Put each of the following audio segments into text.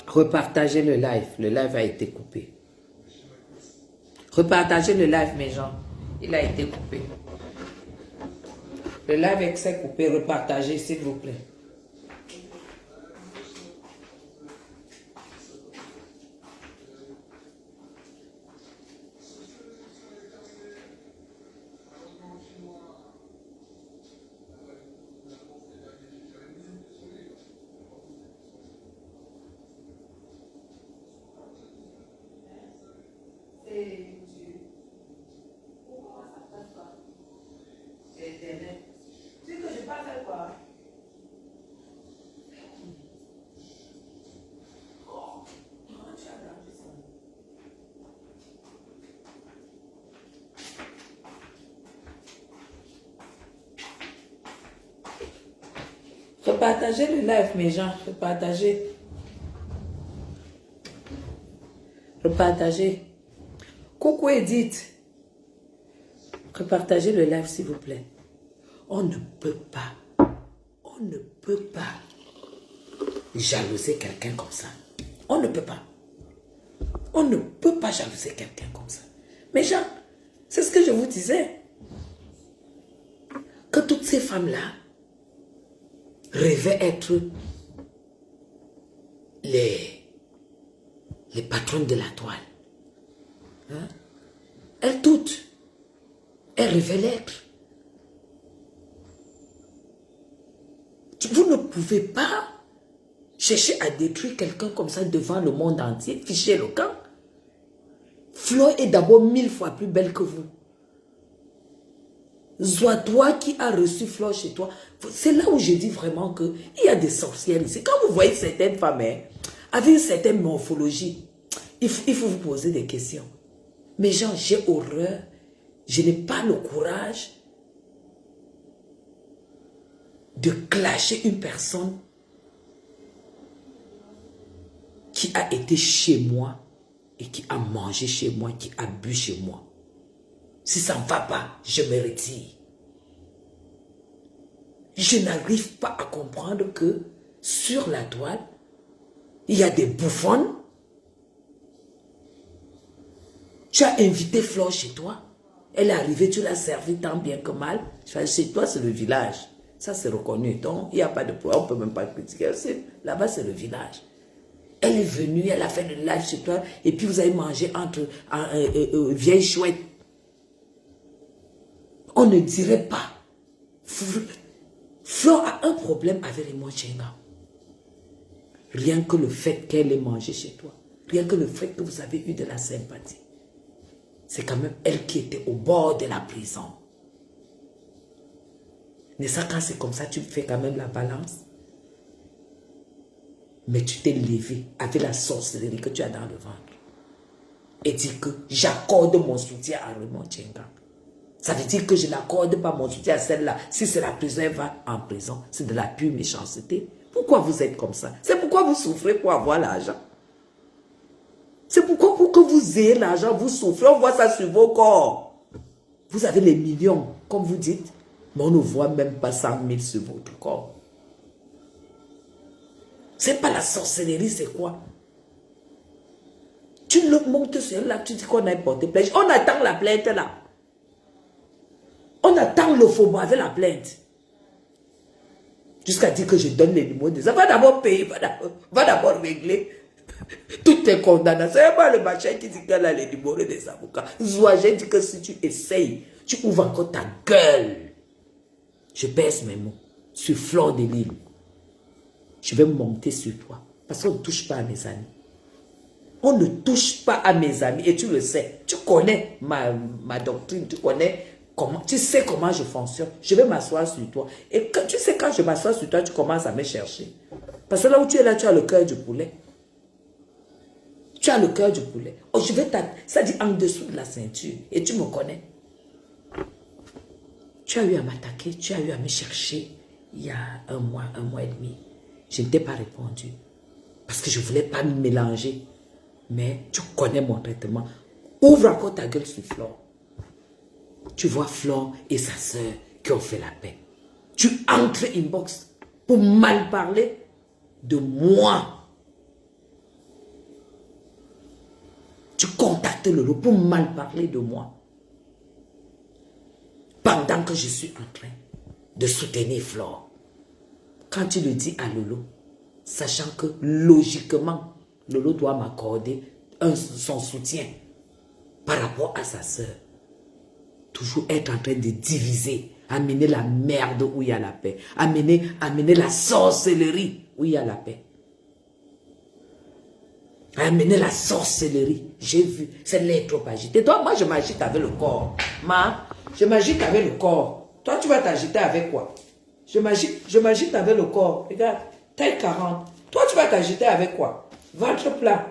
Repartagez le live. Le live a été coupé. Repartagez le live, mes gens. Il a été coupé. Le live est coupé. Repartagez, s'il vous plaît. Repartagez le live, mes gens. Repartagez. Repartagez. Coucou Edith. Repartagez le live, s'il vous plaît. On ne peut pas. On ne peut pas jalouser quelqu'un comme ça. On ne peut pas. On ne peut pas jalouser quelqu'un comme ça. Mes gens, c'est ce que je vous disais. Que toutes ces femmes-là rêvaient être les patronnes de la toile. Hein? Elles toutes, elles rêvaient l'être. Vous ne pouvez pas chercher à détruire quelqu'un comme ça devant le monde entier, ficher le camp. Flo est d'abord 1000 fois plus belle que vous. Soit toi qui as reçu Flo chez toi. C'est là où je dis vraiment qu'il y a des sorcières ici. Quand vous voyez certaines femmes avec une certaine morphologie, il faut vous poser des questions. Mais genre, j'ai horreur. Je n'ai pas le courage de clasher une personne qui a été chez moi et qui a mangé chez moi, qui a bu chez moi. Si ça ne va pas, je me retire. Je n'arrive pas à comprendre que sur la toile, il y a des bouffonnes. Tu as invité Flore chez toi. Elle est arrivée, tu l'as servi tant bien que mal. Chez toi, c'est le village. Ça, c'est reconnu. Donc, il n'y a pas de problème. On ne peut même pas critiquer. Là-bas, c'est le village. Elle est venue, elle a fait le live chez toi. Et puis, vous avez mangé entre vieilles chouettes. On ne dirait pas. Flore a un problème avec les Mochenga. Rien que le fait qu'elle ait mangé chez toi. Rien que le fait que vous avez eu de la sympathie. C'est quand même elle qui était au bord de la prison. Mais ça, quand c'est comme ça, tu fais quand même la balance. Mais tu t'es levé avec la sorcellerie que tu as dans le ventre. Et dis que j'accorde mon soutien à Raymond Tchenga. Ça veut dire que je n'accorde pas mon soutien à celle-là. Si c'est la prison, elle va en prison. C'est de la pure méchanceté. Pourquoi vous êtes comme ça? C'est pourquoi vous souffrez pour avoir l'argent. C'est pourquoi pour que vous ayez l'argent, vous souffrez. On voit ça sur vos corps. Vous avez les millions, comme vous dites. Mais on ne voit même pas 100 000 sur votre corps. C'est pas la sorcellerie, c'est quoi? Tu le montes sur là, tu dis qu'on a porté plainte. On attend la plainte là. On attend le faux mot avec la plainte. Jusqu'à dire que je donne les numéros des... Ça va d'abord payer, va d'abord régler toutes tes condamnations. C'est pas le machin qui dit qu'elle a les numéros des avocats. Zoua, j'ai dit que si tu essayes, tu ouvres encore ta gueule. Je baisse mes mots sur Flore de Lille. Je vais monter sur toi. Parce qu'on ne touche pas à mes amis. On ne touche pas à mes amis. Et tu le sais. Tu connais ma doctrine. Tu connais comment. Tu sais comment je fonctionne. Je vais m'asseoir sur toi. Et tu sais, quand je m'assois sur toi, tu commences à me chercher. Parce que là où tu es là, tu as le cœur du poulet. Tu as le cœur du poulet. Oh, je vais t'attaquer. Ça dit en dessous de la ceinture. Et tu me connais. Tu as eu à m'attaquer. Tu as eu à me chercher il y a un mois et demi. Je ne t'ai pas répondu. Parce que je ne voulais pas me mélanger. Mais tu connais mon traitement. Ouvre encore ta gueule sur Flore. Tu vois Flore et sa soeur qui ont fait la paix. Tu entres inbox pour mal parler de moi. contactes Lolo pour mal parler de moi. Pendant que je suis en train de soutenir Flore. Quand tu le dis à Lolo, sachant que logiquement, Lolo doit m'accorder son soutien par rapport à sa sœur. Toujours être en train de diviser, amener la merde où il y a la paix, amener la sorcellerie où il y a la paix. Amener la sorcellerie. J'ai vu, c'est l'air trop agité. Toi, moi, je m'agite avec le corps. Je m'agite avec le corps. Toi, tu vas t'agiter avec quoi? Je m'agite avec le corps. Regarde, taille 40. Toi, tu vas t'agiter avec quoi? Ventre plat.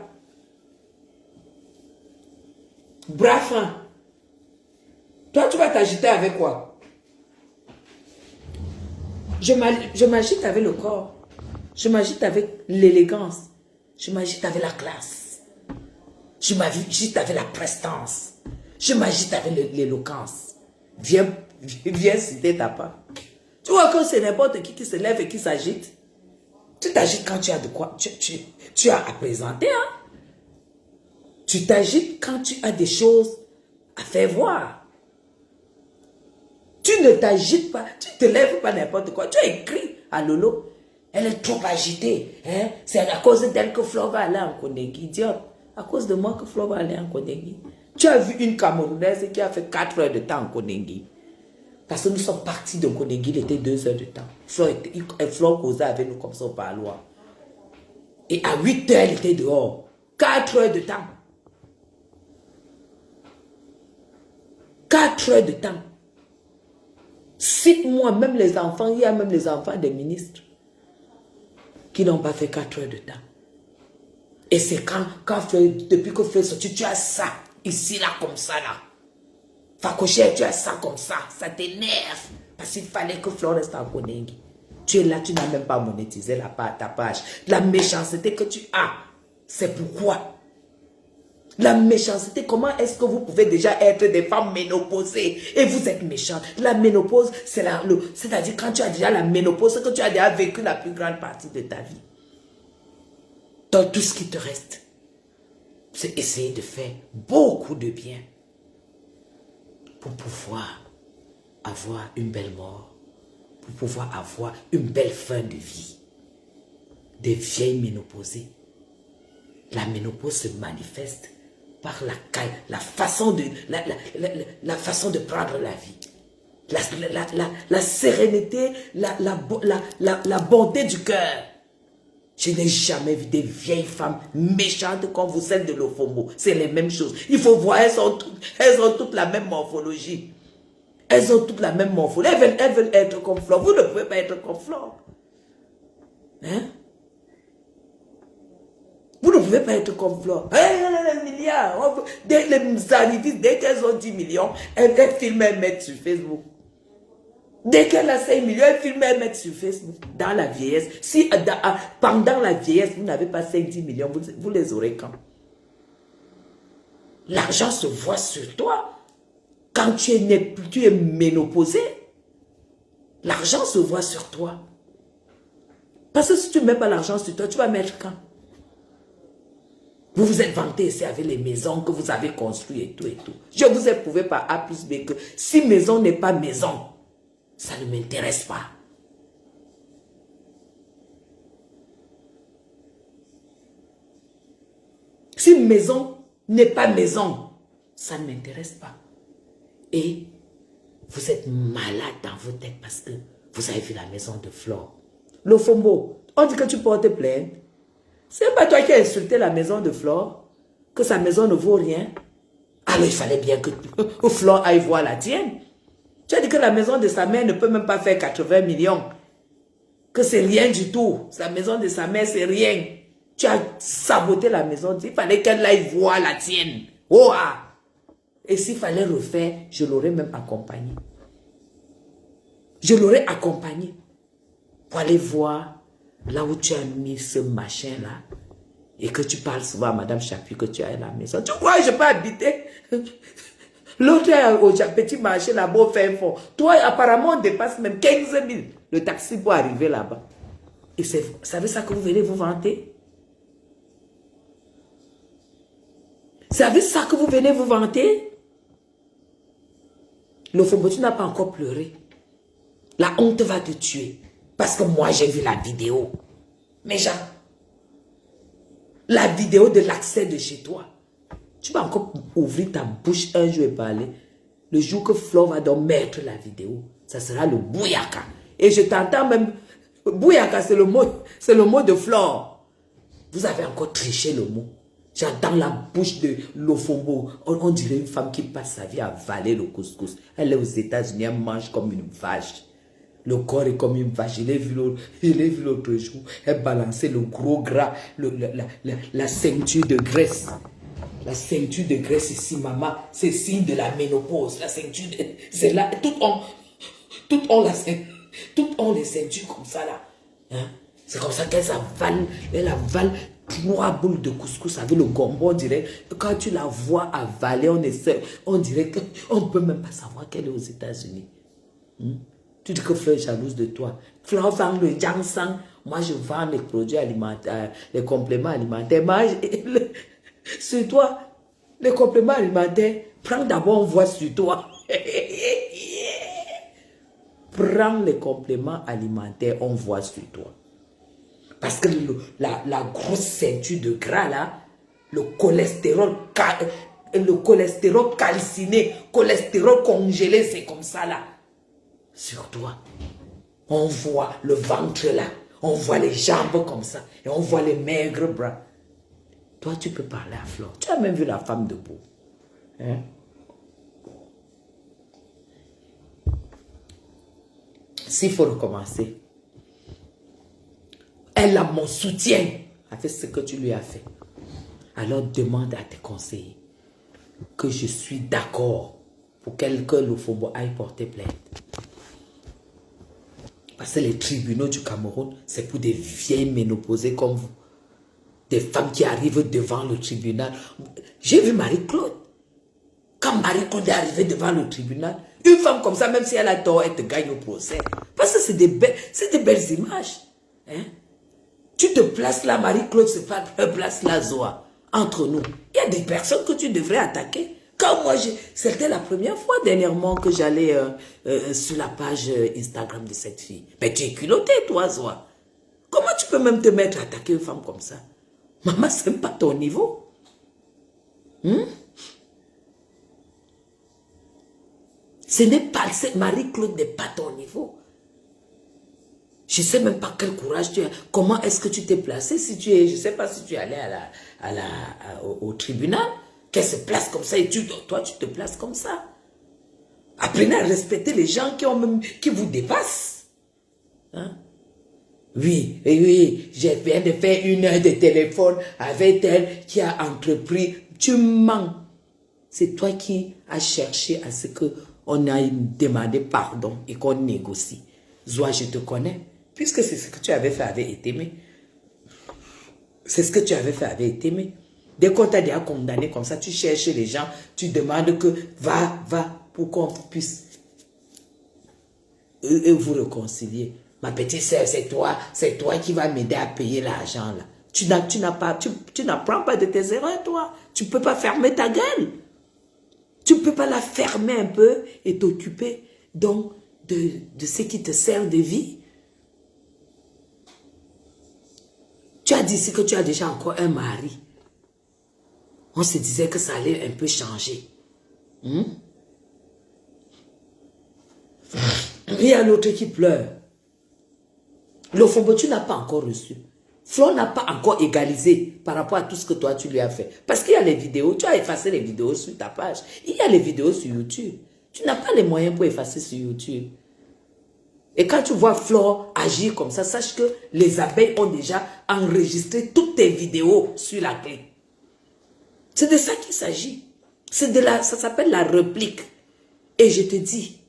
Bras fin. Toi, tu vas t'agiter avec quoi? Je m'agite avec le corps. Je m'agite avec l'élégance. Je m'agite avec la classe. Je m'agite avec la prestance. Je m'agite avec l'éloquence. Viens citer ta part. Tu vois que c'est n'importe qui se lève et qui s'agite. Tu t'agites quand tu as de quoi. Tu as à présenter. Hein? Tu t'agites quand tu as des choses à faire voir. Tu ne t'agites pas. Tu ne te lèves pas n'importe quoi. Tu as écrit à Lolo. Elle est trop agitée. Hein? C'est à cause d'elle que Flore va aller en Kondengi. Idiote. À cause de moi que Flore va aller en Kondengi. Tu as vu une Camerounaise qui a fait 4 heures de temps en Kondengi. Parce que nous sommes partis de Kondengi, il était 2 heures de temps. Flore causait avec nous comme ça au parloir. Et à 8 heures, elle était dehors. 4 heures de temps. 4 heures de temps. Cite-moi, même les enfants, il y a même les enfants des ministres qui n'ont pas fait 4 heures de temps. Et c'est depuis que Fleur est sorti, tu as ça, ici, là, comme ça, là. Facochère, tu as ça comme ça t'énerve. Parce qu'il fallait que Flore reste en Kondengi. Tu es là, tu n'as même pas monétisé ta page. La méchanceté que tu as, c'est pourquoi. La méchanceté, comment est-ce que vous pouvez déjà être des femmes ménopausées et vous êtes méchantes? La ménopause, c'est-à-dire quand tu as déjà la ménopause, c'est que tu as déjà vécu la plus grande partie de ta vie. Donc tout ce qui te reste, c'est essayer de faire beaucoup de bien pour pouvoir avoir une belle mort, pour pouvoir avoir une belle fin de vie. Des vieilles ménopausées. La ménopause se manifeste par la façon de prendre la vie. La sérénité, la bonté du cœur. Je n'ai jamais vu des vieilles femmes méchantes comme vous, celles de l'Ofombo. C'est les mêmes choses. Il faut voir, elles ont toutes la même morphologie. Elles ont toutes la même morphologie. Elles veulent être comme Flore. Vous ne pouvez pas être comme Flore. Hein? Vous ne pouvez pas être comme Flore. Les milliards. Dès les arrivistes, dès qu'elles ont 10 millions, elles filment et mettent sur Facebook. Dès qu'elle a 5 millions, elle filme et met sur Facebook. Dans la vieillesse. Si pendant la vieillesse, vous n'avez pas 5-10 millions, vous les aurez quand? L'argent se voit sur toi. Quand tu es ménopausé, l'argent se voit sur toi. Parce que si tu ne mets pas l'argent sur toi, tu vas mettre quand? Vous vous êtes vanté ici avec les maisons que vous avez construites et tout et tout. Je vous ai prouvé par A plus B que si maison n'est pas maison, ça ne m'intéresse pas. Si maison n'est pas maison, ça ne m'intéresse pas. Et vous êtes malade dans vos têtes parce que vous avez vu la maison de Flore. L'Ofombo, on dit que tu portes plainte. C'est pas toi qui as insulté la maison de Flore, que sa maison ne vaut rien. Alors il fallait bien que Flore aille voir la tienne. Tu as dit que la maison de sa mère ne peut même pas faire 80 millions. Que c'est rien du tout. La maison de sa mère, c'est rien. Tu as saboté la maison. Il fallait qu'elle aille voir la tienne. Oh, ah. Et s'il fallait refaire, je l'aurais même accompagné. Je l'aurais accompagné. Pour aller voir là où tu as mis ce machin-là. Et que tu parles souvent à Madame Chapuis que tu as à la maison. Tu crois que je peux habiter? L'autre est au petit marché là-bas au fin fond. Toi, apparemment, on dépasse même 15 000 le taxi pour arriver là-bas. Et c'est, vous savez ça que vous venez vous vanter? C'est avec ça que vous venez vous vanter? Lofombo, tu n'as pas encore pleuré. La honte va te tuer. Parce que moi, j'ai vu la vidéo. Mais Jean, la vidéo de l'accès de chez toi. Tu vas encore ouvrir ta bouche un jour et parler. Le jour que Flo va donc mettre la vidéo, ça sera le bouyaka. Et je t'entends même... Bouyaka, c'est le mot de Flore. Vous avez encore triché le mot. J'entends la bouche de Lofombo. On dirait une femme qui passe sa vie à avaler le couscous. Elle est aux États-Unis, elle mange comme une vache. Le corps est comme une vache. Je l'ai vu l'autre jour. Elle balançait le gros gras, la ceinture de graisse. La ceinture de graisse ici, maman, c'est signe de la ménopause. La ceinture, c'est là. Toutes ont les ceintures comme ça là. Hein? C'est comme ça qu'elles avalent. Elle avale 3 boules de couscous avec le gombo. On dirait, quand tu la vois avaler, on dirait qu'on ne peut même pas savoir qu'elle est aux États-Unis. Tu dis que Fleur est jalouse de toi. Fleur vend le ginseng. Moi, je vends les produits alimentaires, les compléments alimentaires. Sur toi, les compléments alimentaires, prends d'abord, on voit sur toi. Prends les compléments alimentaires, on voit sur toi. Parce que la grosse ceinture de gras là, le cholestérol calciné, cholestérol congelé, c'est comme ça là. Sur toi, on voit le ventre là, on voit les jambes comme ça, et on voit les maigres bras. Toi, tu peux parler à Flore. Tu as même vu la femme debout. Hein? S'il faut recommencer, elle a mon soutien avec ce que tu lui as fait. Alors demande à tes conseillers que je suis d'accord pour que Lofombo aille porter plainte. Parce que les tribunaux du Cameroun, c'est pour des vieilles ménopausées comme vous. Des femmes qui arrivent devant le tribunal. J'ai vu Marie-Claude. Quand Marie-Claude est arrivée devant le tribunal, une femme comme ça, même si elle a tort, elle te gagne au procès. Parce que c'est des belles images. Hein? Tu te places là, Marie-Claude se place là, Zoa. Entre nous. Il y a des personnes que tu devrais attaquer. Quand moi, c'était la première fois dernièrement que j'allais sur la page Instagram de cette fille. Mais tu es culotté, toi, Zoa. Comment tu peux même te mettre à attaquer une femme comme ça? Maman, ce n'est pas ton niveau. Ce n'est pas, Marie-Claude n'est pas ton niveau. Je ne sais même pas quel courage tu as. Comment est-ce que tu t'es placé si tu es, je ne sais pas si tu es allé au tribunal, qu'elle se place comme ça et toi tu te places comme ça. Apprenez à respecter les gens qui vous dépassent. Hein? Oui, je viens de faire 1 heure de téléphone avec elle qui a entrepris. Tu mens. C'est toi qui as cherché à ce qu'on aille demander pardon et qu'on négocie. Zoa, je te connais. Puisque c'est ce que tu avais fait avec Etémé. C'est ce que tu avais fait avec Etémé. Dès qu'on t'a déjà condamné comme ça, tu cherches les gens, tu demandes que va, pour qu'on puisse vous réconcilier. Ma petite sœur, c'est toi qui vas m'aider à payer l'argent là. Tu n'apprends pas de tes erreurs, toi. Tu ne peux pas fermer ta gueule. Tu ne peux pas la fermer un peu et t'occuper donc de ce qui te sert de vie. Tu as dit ici que tu as déjà encore un mari. On se disait que ça allait un peu changer. Il y a l'autre qui pleure. Lofombo, tu n'as pas encore reçu. Flo n'a pas encore égalisé par rapport à tout ce que toi tu lui as fait. Parce qu'il y a les vidéos, tu as effacé les vidéos sur ta page. Il y a les vidéos sur YouTube. Tu n'as pas les moyens pour effacer sur YouTube. Et quand tu vois Flore agir comme ça, sache que les abeilles ont déjà enregistré toutes tes vidéos sur la clé. C'est de ça qu'il s'agit. Ça s'appelle la réplique. Et je te dis,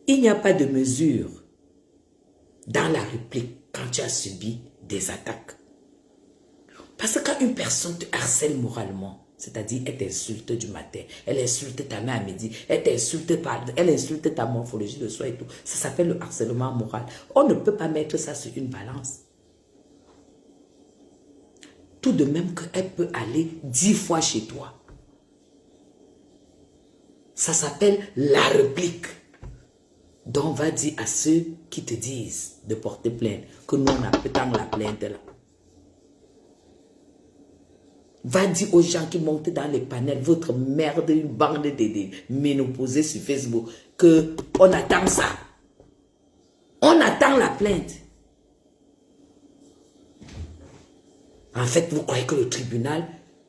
il n'y a pas de mesure dans la réplique quand tu as subi des attaques. Parce que quand une personne te harcèle moralement, c'est-à-dire elle t'insulte du matin, elle insulte ta mère à midi, elle insulte ta morphologie le soir et tout, ça s'appelle le harcèlement moral. On ne peut pas mettre ça sur une balance. tout de même qu'elle peut aller 10 fois chez toi. Ça s'appelle la réplique. Donc, va dire à ceux qui te disent de porter plainte que nous, on a peut-être la plainte là. Va dire aux gens qui montent dans les panels, votre merde, une bande de ménopausés sur Facebook, qu'on attend ça. On attend la plainte. En fait, vous croyez que le tribunal,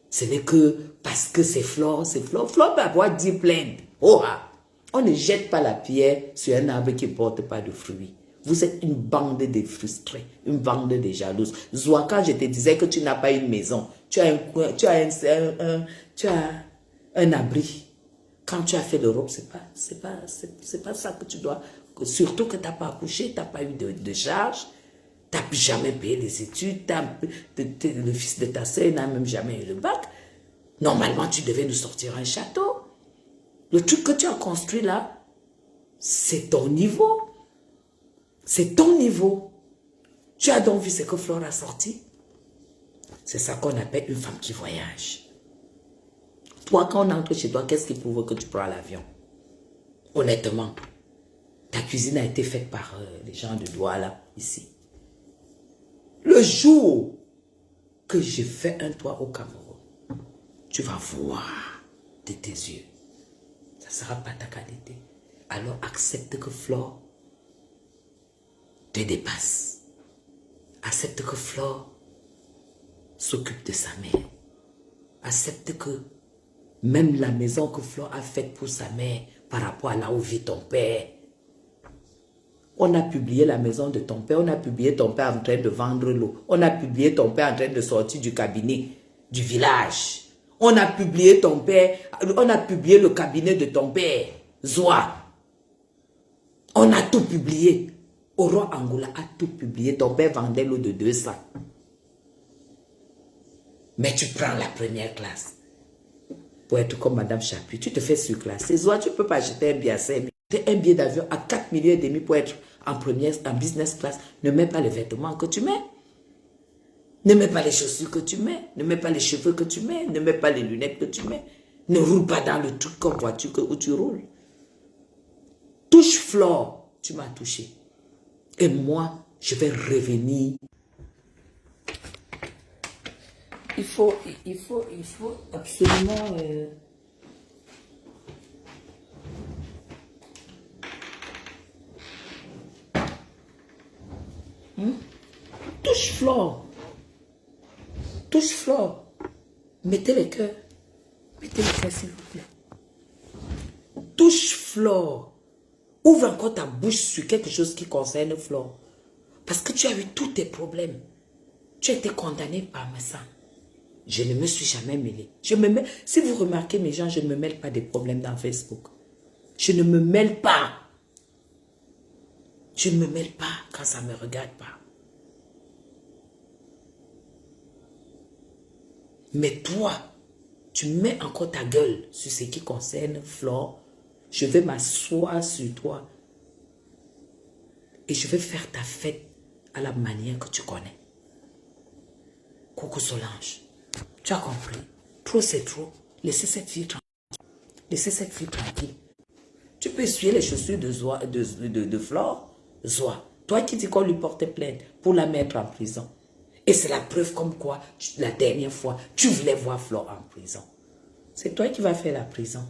ce n'est que parce que c'est Flore, c'est Flore. Flore va avoir 10 plaintes. Oh, ah. On ne jette pas la pierre sur un arbre qui ne porte pas de fruits. Vous êtes une bande de frustrés, une bande de jalouses. Zoua, quand je te disais que tu n'as pas une maison, tu as un abri. Quand tu as fait l'Europe, c'est pas ça que tu dois. Surtout que tu n'as pas accouché, tu n'as pas eu de charge, tu n'as plus jamais payé les études, le fils de ta sœur n'a même jamais eu le bac. Normalement, tu devais nous sortir un château. Le truc que tu as construit là, c'est ton niveau. C'est ton niveau. Tu as donc vu ce que Flore a sorti? C'est ça qu'on appelle une femme qui voyage. Toi, quand on entre chez toi, qu'est-ce qui prouve que tu prends l'avion? Honnêtement, ta cuisine a été faite par les gens de Douala, ici. Le jour que j'ai fait un toit au Cameroun, tu vas voir de tes yeux. Ça ne sera pas ta qualité. Alors accepte que Flore te dépasse. Accepte que Flore s'occupe de sa mère. Accepte que même la maison que Flore a faite pour sa mère par rapport à là où vit ton père. On a publié la maison de ton père, on a publié ton père en train de vendre l'eau, on a publié ton père en train de sortir du cabinet du village. On a publié ton père, on a publié le cabinet de ton père, Zoua. On a tout publié. Oro Angoula a tout publié. Ton père vendait l'eau de 200. Mais tu prends la première classe. Pour être comme Madame Chapuis, tu te fais surclasser. Zoua, tu ne peux pas acheter un billet à 5 000. Un billet d'avion à 4,5 millions pour être en première, en business class. Ne mets pas les vêtements que tu mets. Ne mets pas les chaussures que tu mets. Ne mets pas les cheveux que tu mets. Ne mets pas les lunettes que tu mets. Ne roule pas dans le truc comme voiture où tu roules. Touche Flore, tu m'as touché. Et moi, je vais revenir. Il faut absolument... Touche Flore. Touche Flore. Mettez le cœur. Mettez le cœur, s'il vous plaît. Touche Flore. Ouvre encore ta bouche sur quelque chose qui concerne Flore. Parce que tu as eu tous tes problèmes. Tu as été condamné par mes sangs. Je ne me suis jamais mêlé. Si vous remarquez mes gens, je ne me mêle pas des problèmes dans Facebook. Je ne me mêle pas. Je ne me mêle pas quand ça ne me regarde pas. Mais toi, tu mets encore ta gueule sur ce qui concerne Flore. Je vais m'asseoir sur toi et je vais faire ta fête à la manière que tu connais. Coucou Solange, tu as compris? Trop c'est trop. Laissez cette fille tranquille. Laissez cette fille tranquille. Tu peux essuyer les chaussures de Flore, Zoua. Toi qui dis qu'on lui portait plainte pour la mettre en prison. Et c'est la preuve comme quoi, la dernière fois, tu voulais voir Flore en prison. C'est toi qui vas faire la prison.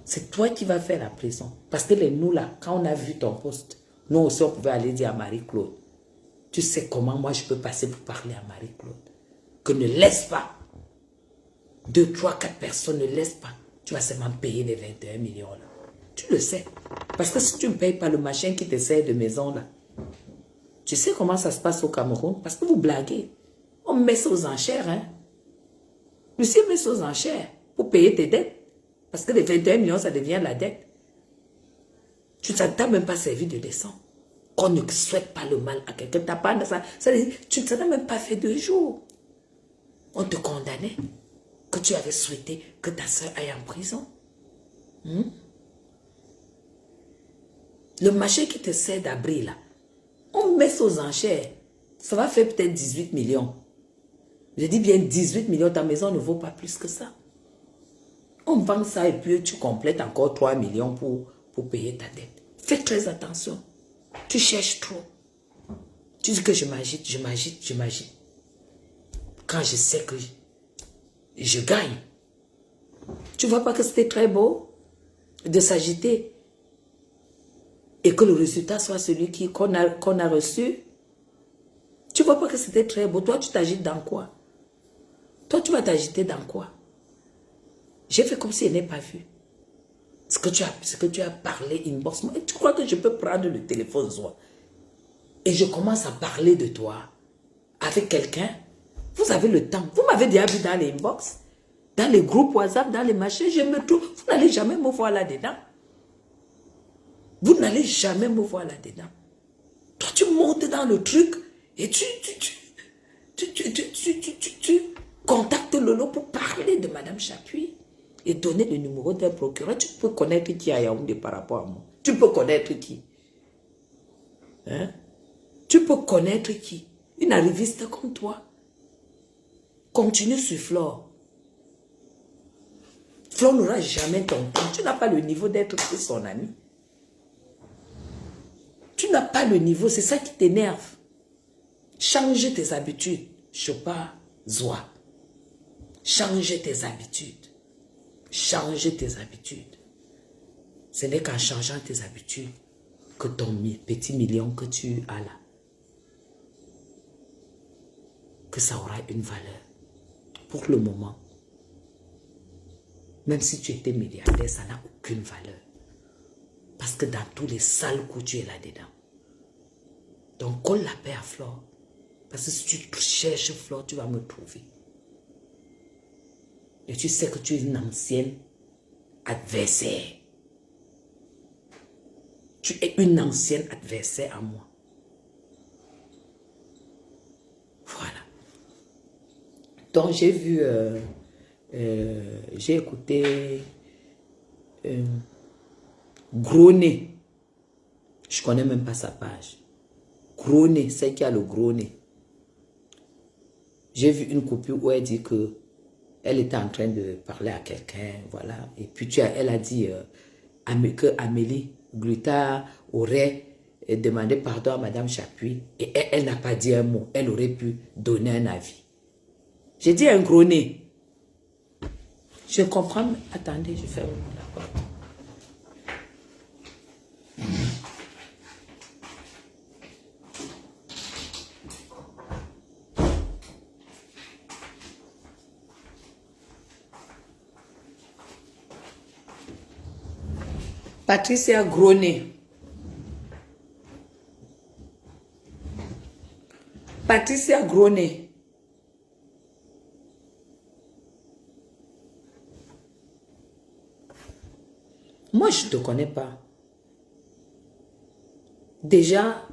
C'est toi qui vas faire la prison. Parce que nous là, quand on a vu ton poste, nous aussi on pouvait aller dire à Marie-Claude. Tu sais comment moi je peux passer pour parler à Marie-Claude. Que ne laisse pas. 2, 3, 4 personnes ne laisse pas. Tu vas seulement payer les 21 millions là. Tu le sais. Parce que si tu ne payes pas le machin qui te sert de maison là, tu sais comment ça se passe au Cameroun? Parce que vous blaguez. On met ça aux enchères. Hein? Lucie met ça aux enchères pour payer tes dettes. Parce que les 21 millions, ça devient la dette. Tu ne t'as même pas servi de leçon. On ne souhaite pas le mal à quelqu'un. Tu ne t'en as même pas fait 2 jours. On te condamnait que tu avais souhaité que ta soeur aille en prison. Le marché qui te sert d'abri là, on met ça aux enchères. Ça va faire peut-être 18 millions. Je dis bien 18 millions, ta maison ne vaut pas plus que ça. On vend ça et puis tu complètes encore 3 millions pour payer ta dette. Fais très attention. Tu cherches trop. Tu dis que je m'agite, je m'agite, je m'agite. Quand je sais que je gagne. Tu vois pas que c'était très beau de s'agiter et que le résultat soit celui qu'on a reçu? Tu vois pas que c'était très beau? Toi, tu t'agites dans quoi? Toi, tu vas t'agiter dans quoi? J'ai fait comme si elle n'ait pas vu. Ce que tu as parlé inbox. Et tu crois que je peux prendre le téléphone, soit? Et je commence à parler de toi avec quelqu'un? Vous avez le temps. Vous m'avez déjà vu dans les inbox, dans les groupes WhatsApp, dans les machins. Je me trouve. Vous n'allez jamais me voir là-dedans. Vous n'allez jamais me voir là-dedans. Toi, tu montes dans le truc et tu contactes Lolo pour parler de Madame Chapuis et donner le numéro d'un procureur. Tu peux connaître qui à Yaoundé par rapport à moi. Tu peux connaître qui? Hein? Tu peux connaître qui? Une arriviste comme toi. Continue sur Flore. Flore n'aura jamais ton temps. Tu n'as pas le niveau d'être son ami. Tu n'as pas le niveau, c'est ça qui t'énerve. Change tes habitudes. Chopa, Zoa. Change tes habitudes. Change tes habitudes. Ce n'est qu'en changeant tes habitudes que ton petit million que tu as là, que ça aura une valeur. Pour le moment, même si tu étais milliardaire, ça n'a aucune valeur. Parce que dans tous les sales coups, tu es là-dedans. Donc, colle la paix à Flore. Parce que si tu cherches Flore, tu vas me trouver. Et tu sais que tu es une ancienne adversaire. Tu es une ancienne adversaire à moi. Voilà. Donc, j'ai vu, j'ai écouté Gros nez. Je ne connais même pas sa page. Gros nez, c'est qui a le gros nez. J'ai vu une coupure où elle dit que elle était en train de parler à quelqu'un, voilà. Et puis elle a dit que Amélie Gluta aurait demandé pardon à Madame Chapuis et elle n'a pas dit un mot. Elle aurait pu donner un avis. J'ai dit un gros nez. Je comprends. Attendez, je ferme la porte. Patricia Gronet. Patricia Gronet. Moi, je ne te connais pas. Déjà,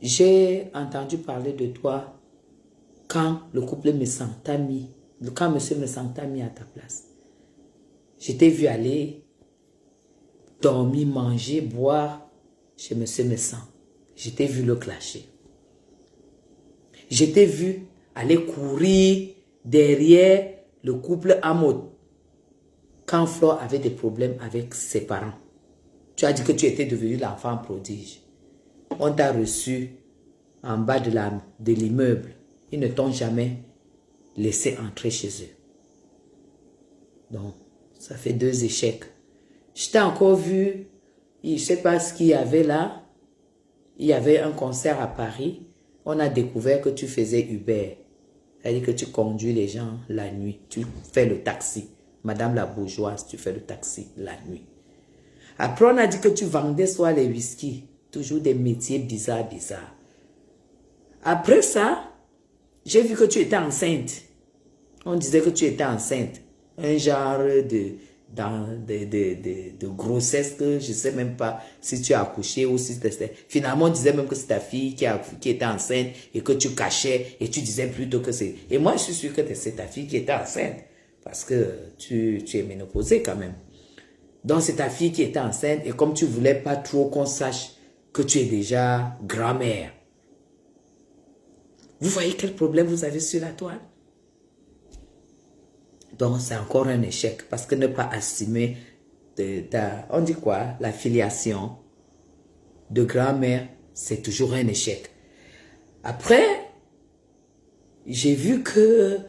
j'ai entendu parler de toi quand le couple me sentait mis, quand monsieur me sentait mis à ta place. Je t'ai vu aller dormir, manger, boire chez monsieur Messan. Je t'ai vu le clasher. Je t'ai vu aller courir derrière le couple Amod quand Flore avait des problèmes avec ses parents. Tu as dit que tu étais devenu l'enfant prodige. On t'a reçu en bas de l'immeuble. Ils ne t'ont jamais laissé entrer chez eux. Donc, ça fait 2 échecs. Je t'ai encore vu, je ne sais pas ce qu'il y avait là. Il y avait un concert à Paris. On a découvert que tu faisais Uber. C'est-à-dire que tu conduis les gens la nuit. Tu fais le taxi. Madame la bourgeoise, tu fais le taxi la nuit. Après, on a dit que tu vendais soit les whisky. Toujours des métiers bizarres. Après ça, j'ai vu que tu étais enceinte. On disait que tu étais enceinte. Un genre de grossesse que je ne sais même pas si tu as accouché ou si c'était... Finalement, on disait même que c'est ta fille qui était enceinte et que tu cachais et tu disais plutôt que c'est... Et moi, je suis sûr que c'est ta fille qui était enceinte parce que tu es ménopausée quand même. Donc, c'est ta fille qui était enceinte et comme tu ne voulais pas trop qu'on sache que tu es déjà grand-mère. Vous voyez quel problème vous avez sur la toile? Donc, c'est encore un échec parce que ne pas assumer, on dit quoi? La filiation de grand-mère, c'est toujours un échec. Après, j'ai vu que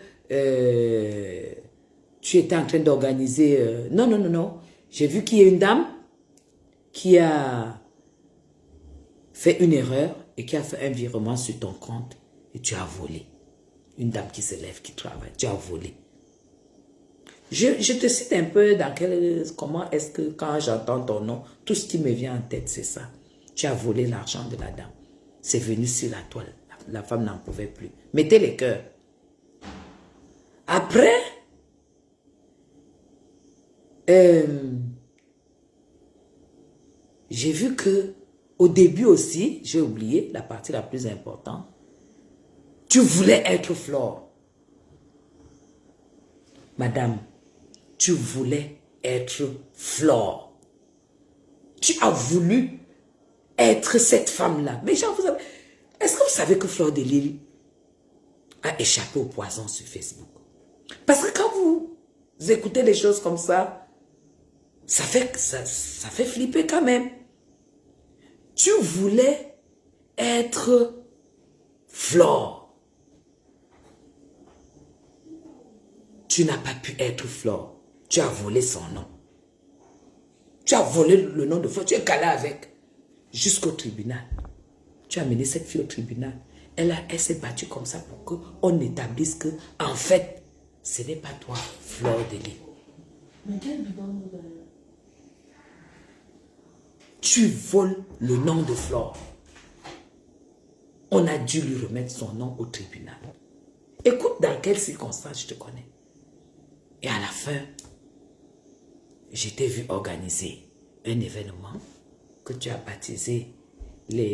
tu étais en train d'organiser... non. J'ai vu qu'il y a une dame qui a fait une erreur et qui a fait un virement sur ton compte et tu as volé. Une dame qui se lève, qui travaille, tu as volé. Je te cite un peu dans comment est-ce que quand j'entends ton nom, tout ce qui me vient en tête, c'est ça. Tu as volé l'argent de la dame. C'est venu sur la toile. La femme n'en pouvait plus. Mettez les cœurs. Après, j'ai vu que au début aussi, j'ai oublié la partie la plus importante. Tu voulais être Flore. Madame, tu voulais être Flore. Tu as voulu être cette femme-là. Mais genre, est-ce que vous savez que Fleur de Lille a échappé au poison sur Facebook? Parce que quand vous écoutez des choses comme ça, ça fait flipper quand même. Tu voulais être Flore. Tu n'as pas pu être Flore. Tu as volé son nom. Tu as volé le nom de Flore. Tu es calé avec jusqu'au tribunal. Tu as mené cette fille au tribunal. Elle s'est battue comme ça pour qu'on établisse que, en fait, ce n'est pas toi, Fleur de Lille. Mais quel bidon vous avez? Tu voles le nom de Flore. On a dû lui remettre son nom au tribunal. Écoute dans quelles circonstances je te connais. Et à la fin, je t'ai vu organiser un événement que tu as baptisé.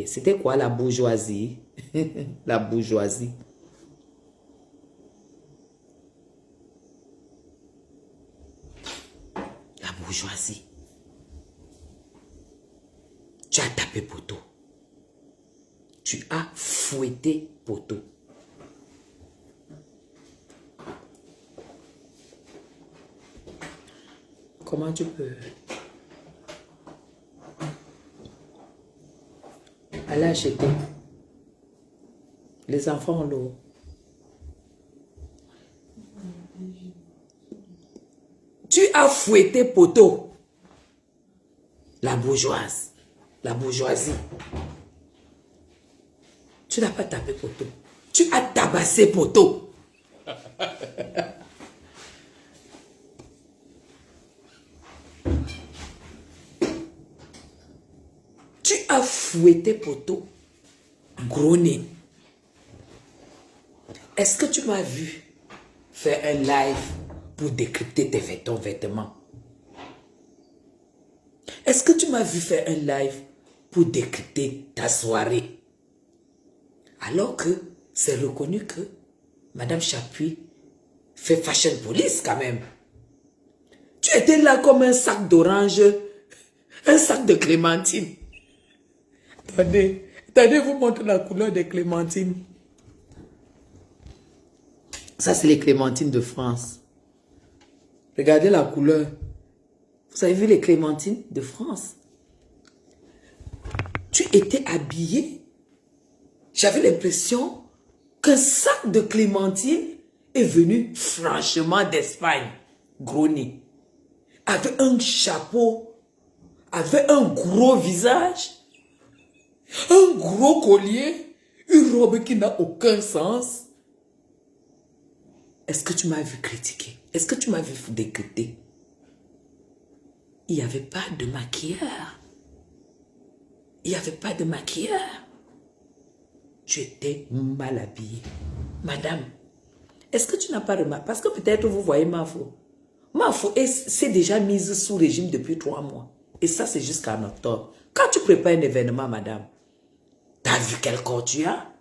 C'était quoi la bourgeoisie? La bourgeoisie. La bourgeoisie. Tu as tapé poteau. Tu as fouetté poteau. Comment tu peux aller acheter? Les enfants ont l'eau. Tu as fouetté poteau. La bourgeoise. La bourgeoisie. Tu n'as pas tapé poteau. Tu as tabassé poteau. Tu as fouetté poteau. Gros nez. Est-ce que tu m'as vu faire un live pour décrypter ton vêtement? Est-ce que tu m'as vu faire un live pour décrypter ta soirée? Alors que c'est reconnu que Madame Chapuis fait fashion police quand même. Tu étais là comme un sac d'orange, un sac de clémentine. Attendez, vous montre la couleur des clémentines. Ça, c'est les clémentines de France. Regardez la couleur. Vous avez vu les clémentines de France? Tu étais habillé. J'avais l'impression qu'un sac de clémentines est venu franchement d'Espagne. Gros nez. Avec un chapeau. Avec un gros visage. Un gros collier. Une robe qui n'a aucun sens. Est-ce que tu m'as vu critiquer? Est-ce que tu m'as vu décrypter? Il n'y avait pas de maquilleur. Il n'y avait pas de maquilleur. Tu étais mal habillée. Madame, est-ce que tu n'as pas remarqué? Parce que peut-être vous voyez Mafo. Mafo s'est déjà mise sous régime depuis 3 mois. Et ça, c'est jusqu'en octobre. Quand tu prépares un événement, madame, tu as vu quel corps tu as?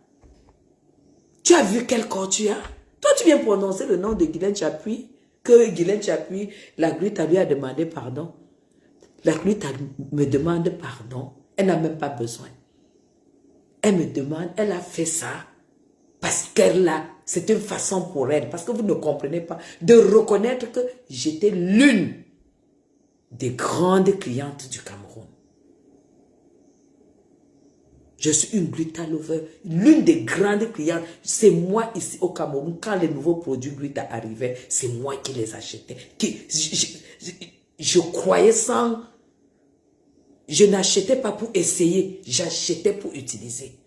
Tu as vu quel corps tu as? Toi, tu viens prononcer le nom de Guylaine Chapuis, que Guylaine Chapuis, la Gluta lui a demandé pardon. La Gluta me demande pardon. Elle n'a même pas besoin. Elle me demande, elle a fait ça Parce qu'elle a, c'est une façon pour elle, parce que vous ne comprenez pas, de reconnaître que j'étais l'une des grandes clientes du Cameroun. Je suis une Gluta lover, l'une des grandes clientes. C'est moi ici au Cameroun, quand les nouveaux produits Gluta arrivaient, c'est moi qui les achetais. Je croyais sans... Je n'achetais pas pour essayer, j'achetais pour utiliser.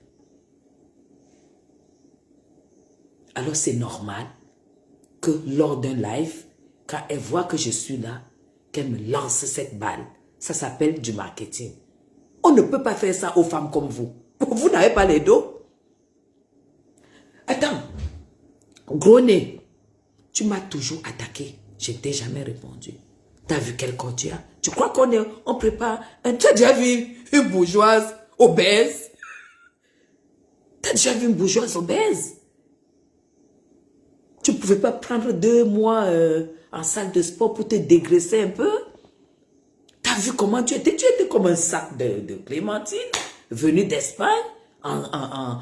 Alors c'est normal que lors d'un live, quand elle voit que je suis là, qu'elle me lance cette balle. Ça s'appelle du marketing. On ne peut pas faire ça aux femmes comme vous. Vous n'avez pas les dos. Attends, gros nez, tu m'as toujours attaqué. Je ne t'ai jamais répondu. Tu as vu quel corps tu as? Tu crois on prépare un... Tu as déjà vu une bourgeoise obèse? Tu as déjà vu une bourgeoise obèse? Tu ne pouvais pas prendre 2 mois en salle de sport pour te dégraisser un peu? Tu as vu comment tu étais? Tu étais comme un sac de clémentine venu d'Espagne en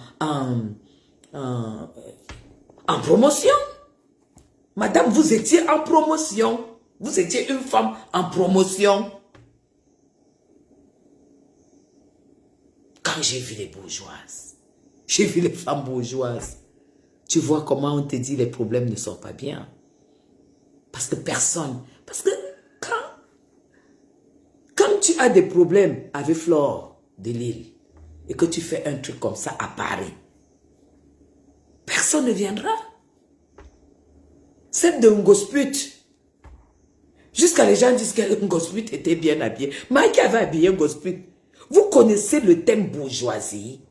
promotion. Madame, vous étiez en promotion. Vous étiez une femme en promotion. Quand j'ai vu les bourgeoises, j'ai vu les femmes bourgeoises, tu vois comment on te dit les problèmes ne sont pas bien. Parce que personne... Parce que quand tu as des problèmes avec Flore de Lille et que tu fais un truc comme ça à Paris, personne ne viendra. Celle de Ngosput, jusqu'à les gens disent que Ngosput était bien habillé. Mike avait habillé Ngosput. Vous connaissez le thème bourgeoisie?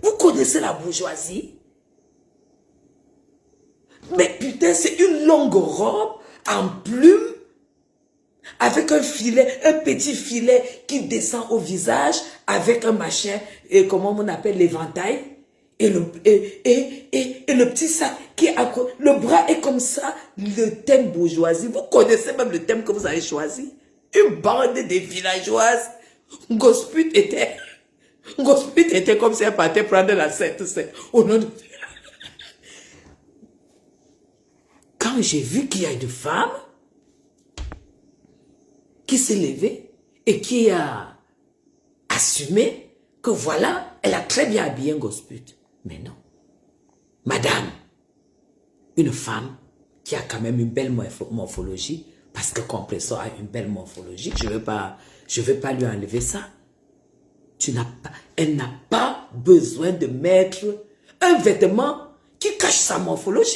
Vous connaissez la bourgeoisie? Mais putain, c'est une longue robe en plume avec un filet, un petit filet qui descend au visage avec un machin, et comment on appelle l'éventail, et le petit sac qui est le bras est comme ça, le thème bourgeoisie. Vous connaissez même le thème que vous avez choisi? Une bande de villageoises. Ngosput était comme si elle partait prendre la Sainte-Seine. Au nom de... Quand j'ai vu qu'il y a une femme qui s'est levée et qui a assumé que voilà, elle a très bien habillé Ngosput. Mais non. Madame, une femme qui a quand même une belle morphologie, parce que Compressor a une belle morphologie, je veux pas lui enlever ça. Elle n'a pas besoin de mettre un vêtement qui cache sa morphologie.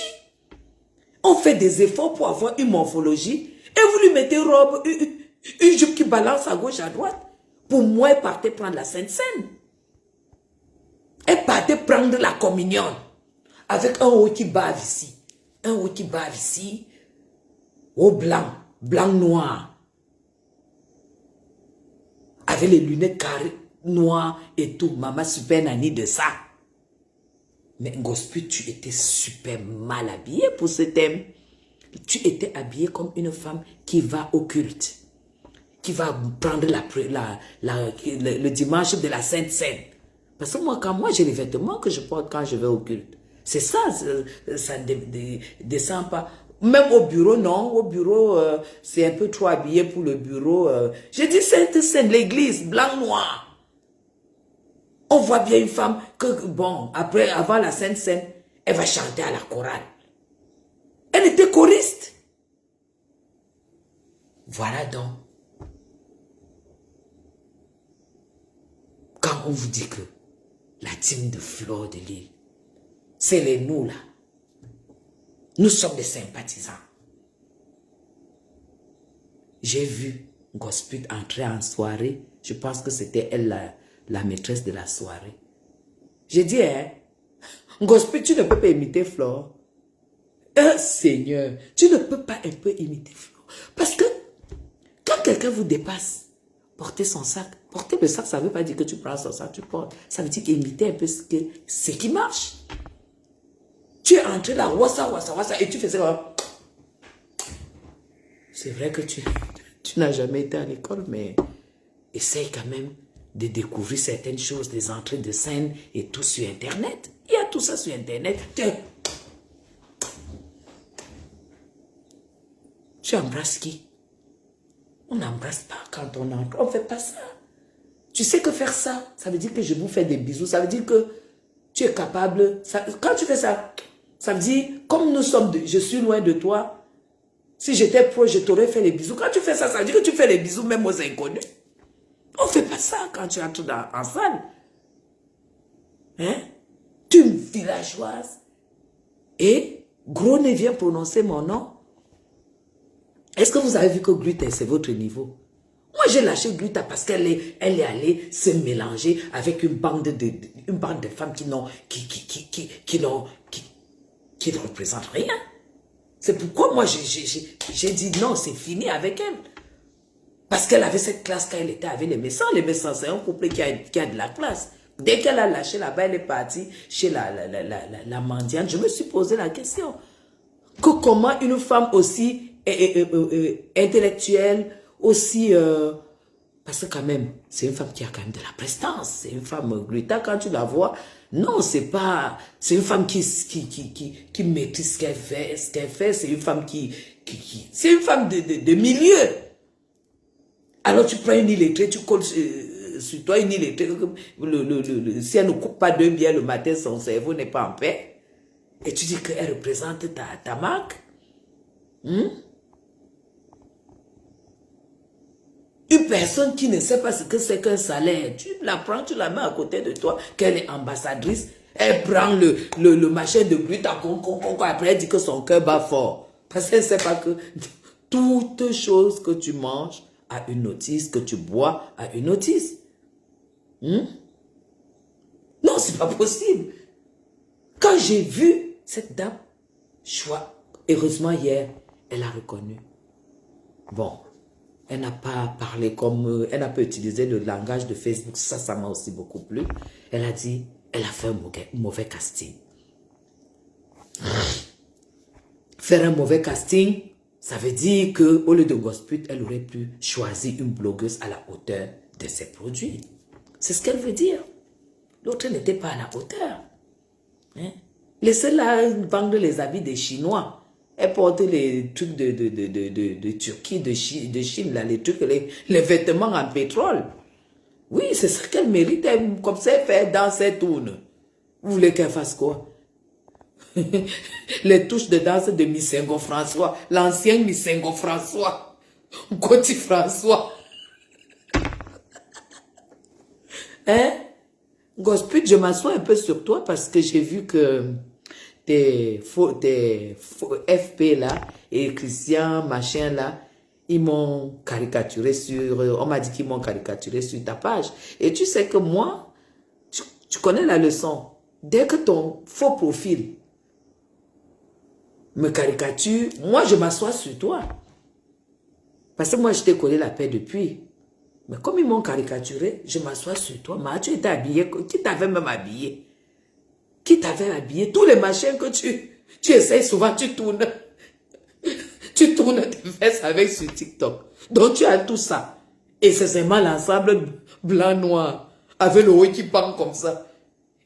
On fait des efforts pour avoir une morphologie et vous lui mettez une jupe qui balance à gauche, à droite. Pour moi, elle partait prendre la Sainte-Seine. Elle partait prendre la communion avec un haut qui bave ici. Un haut qui bave ici. Haut blanc, blanc-noir. Avec les lunettes carrées, noires et tout. Maman super nani de ça. Mais Ngosput, tu étais super mal habillée pour ce thème. Tu étais habillée comme une femme qui va au culte. Qui va prendre le dimanche de la Sainte Seine. Parce que moi, j'ai les vêtements que je porte quand je vais au culte. C'est ça, ça ne descend pas. Même au bureau, non. Au bureau, c'est un peu trop habillé pour le bureau. J'ai dit Sainte Seine, l'église, blanc-noir. On voit bien une femme que, bon, après, avant la Sainte Seine, elle va chanter à la chorale. Elle était choriste. Voilà donc. Quand on vous dit que la team de Flore de Lille, c'est les nous là. Nous sommes des sympathisants. J'ai vu Ngosput entrer en soirée. Je pense que c'était elle la maîtresse de la soirée. J'ai dit, hein, Ngosput, tu ne peux pas imiter Flore. Seigneur, tu ne peux pas un peu imiter Flore. Parce que quand quelqu'un vous dépasse, portez son sac. Porter le sac, ça ne veut pas dire que tu prends son sac, tu portes. Ça veut dire imiter un peu ce qui marche. Tu es entré là, wassa, et tu faisais... C'est vrai que tu n'as jamais été à l'école, mais essaye quand même de découvrir certaines choses, des entrées de scène et tout sur Internet. Il y a tout ça sur Internet. Tu embrasses qui? On n'embrasse pas quand on entre. On ne fait pas ça. Tu sais que faire ça, ça veut dire que je vous fais des bisous. Ça veut dire que tu es capable. Quand tu fais ça, ça veut dire, comme nous sommes, je suis loin de toi. Si j'étais proche, je t'aurais fait les bisous. Quand tu fais ça, ça veut dire que tu fais les bisous même aux inconnus. On ne fait pas ça quand tu entres en salle. Hein? Tu es une villageoise. Et Gros nez vient prononcer mon nom. Est-ce que vous avez vu que Gluta, c'est votre niveau? Moi, j'ai lâché Gluta parce qu'elle est allée se mélanger avec une bande de femmes qui ne représentent rien. C'est pourquoi moi, j'ai dit non, c'est fini avec elle. Parce qu'elle avait cette classe quand elle était avec les médecins. Les médecins, c'est un couple qui a de la classe. Dès qu'elle a lâché là-bas, elle est partie chez la mendiante. Je me suis posé la question. Que comment une femme aussi intellectuelle, aussi... parce que quand même, c'est une femme qui a quand même de la prestance. C'est une femme, Gluta, quand tu la vois, non, c'est pas... C'est une femme qui maîtrise ce qu'elle fait. C'est une femme c'est une femme de milieu. Alors tu prends une illettrée, tu colles sur toi une illettrée. Si elle ne coupe pas deux bières le matin, son cerveau n'est pas en paix. Et tu dis qu'elle représente ta marque. Une personne qui ne sait pas ce que c'est qu'un salaire, tu la prends, tu la mets à côté de toi, qu'elle est ambassadrice, elle prend le machin de Gluta, après elle dit que son cœur bat fort. Parce qu'elle ne sait pas que toute chose que tu manges a une notice, que tu bois a une notice. Non, c'est pas possible. Quand j'ai vu cette dame, heureusement hier, elle a reconnu. Bon. Elle n'a pas parlé comme... Elle n'a pas utilisé le langage de Facebook. Ça m'a aussi beaucoup plu. Elle a dit, elle a fait un mauvais casting. Faire un mauvais casting, ça veut dire qu'au lieu de Gosput, elle aurait pu choisir une blogueuse à la hauteur de ses produits. C'est ce qu'elle veut dire. L'autre n'était pas à la hauteur. Hein? Laissez-la vendre les habits des Chinois. Elle porte les trucs de Turquie, de Chine, là, les trucs, les vêtements en pétrole. Oui, c'est ce qu'elle mérite. Comme ça, elle fait danse, elle tourne. Vous voulez qu'elle fasse quoi? Les touches de danse de Missengo François, l'ancien Missengo François, Gauthier François. Hein? Gosput, je m'assois un peu sur toi parce que j'ai vu que tes FP là et Christian machin là, ils m'ont caricaturé on m'a dit qu'ils m'ont caricaturé sur ta page. Et tu sais que moi, tu connais la leçon. Dès que ton faux profil me caricature, moi je m'assois sur toi. Parce que moi je t'ai collé la paix depuis. Mais comme ils m'ont caricaturé, je m'assois sur toi. Mais tu étais habillé, qui t'avait même habillé? Qui t'avait habillé? Tous les machins que tu essayes souvent, tu tournes. Tu tournes tes fesses avec sur TikTok. Donc tu as tout ça. Et c'est seulement l'ensemble blanc-noir. Avec le haut qui pend comme ça.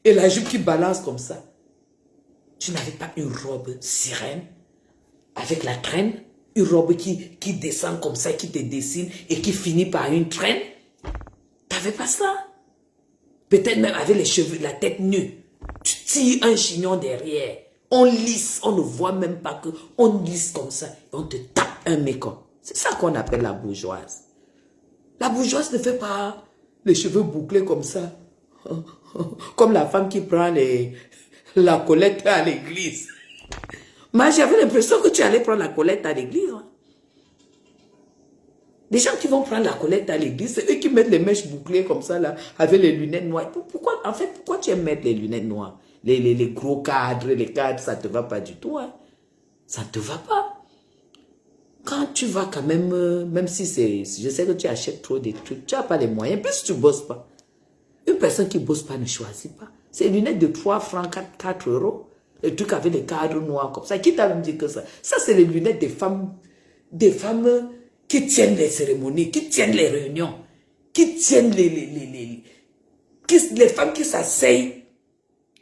Et la jupe qui balance comme ça. Tu n'avais pas une robe sirène avec la traîne? Une robe qui descend comme ça, qui te dessine et qui finit par une traîne? T'avais pas ça? Peut-être même avec les cheveux, la tête nue. Tu tires un chignon derrière. On lisse, on ne voit même pas que on lisse comme ça. Et on te tape un mécon. C'est ça qu'on appelle la bourgeoise. La bourgeoise ne fait pas les cheveux bouclés comme ça. Comme la femme qui prend la collecte à l'église. Mais j'avais l'impression que tu allais prendre la collecte à l'église. Hein. Les gens qui vont prendre la collecte à l'église, c'est eux qui mettent les mèches bouclées comme ça, là, avec les lunettes noires. Pourquoi tu aimes mettre les lunettes noires? Les gros cadres, les cadres, ça ne te va pas du tout. Hein. Ça ne te va pas. Quand tu vas quand même, même si je sais que tu achètes trop des trucs, tu n'as pas les moyens, puisque tu ne bosses pas. Une personne qui ne bosse pas ne choisit pas. C'est les lunettes de 3 francs, 4 euros. Les trucs avec les cadres noirs comme ça. Qui t'a même dit que ça? Ça, c'est les lunettes des femmes qui tiennent les cérémonies, qui tiennent les réunions, qui tiennent les femmes qui s'asseyent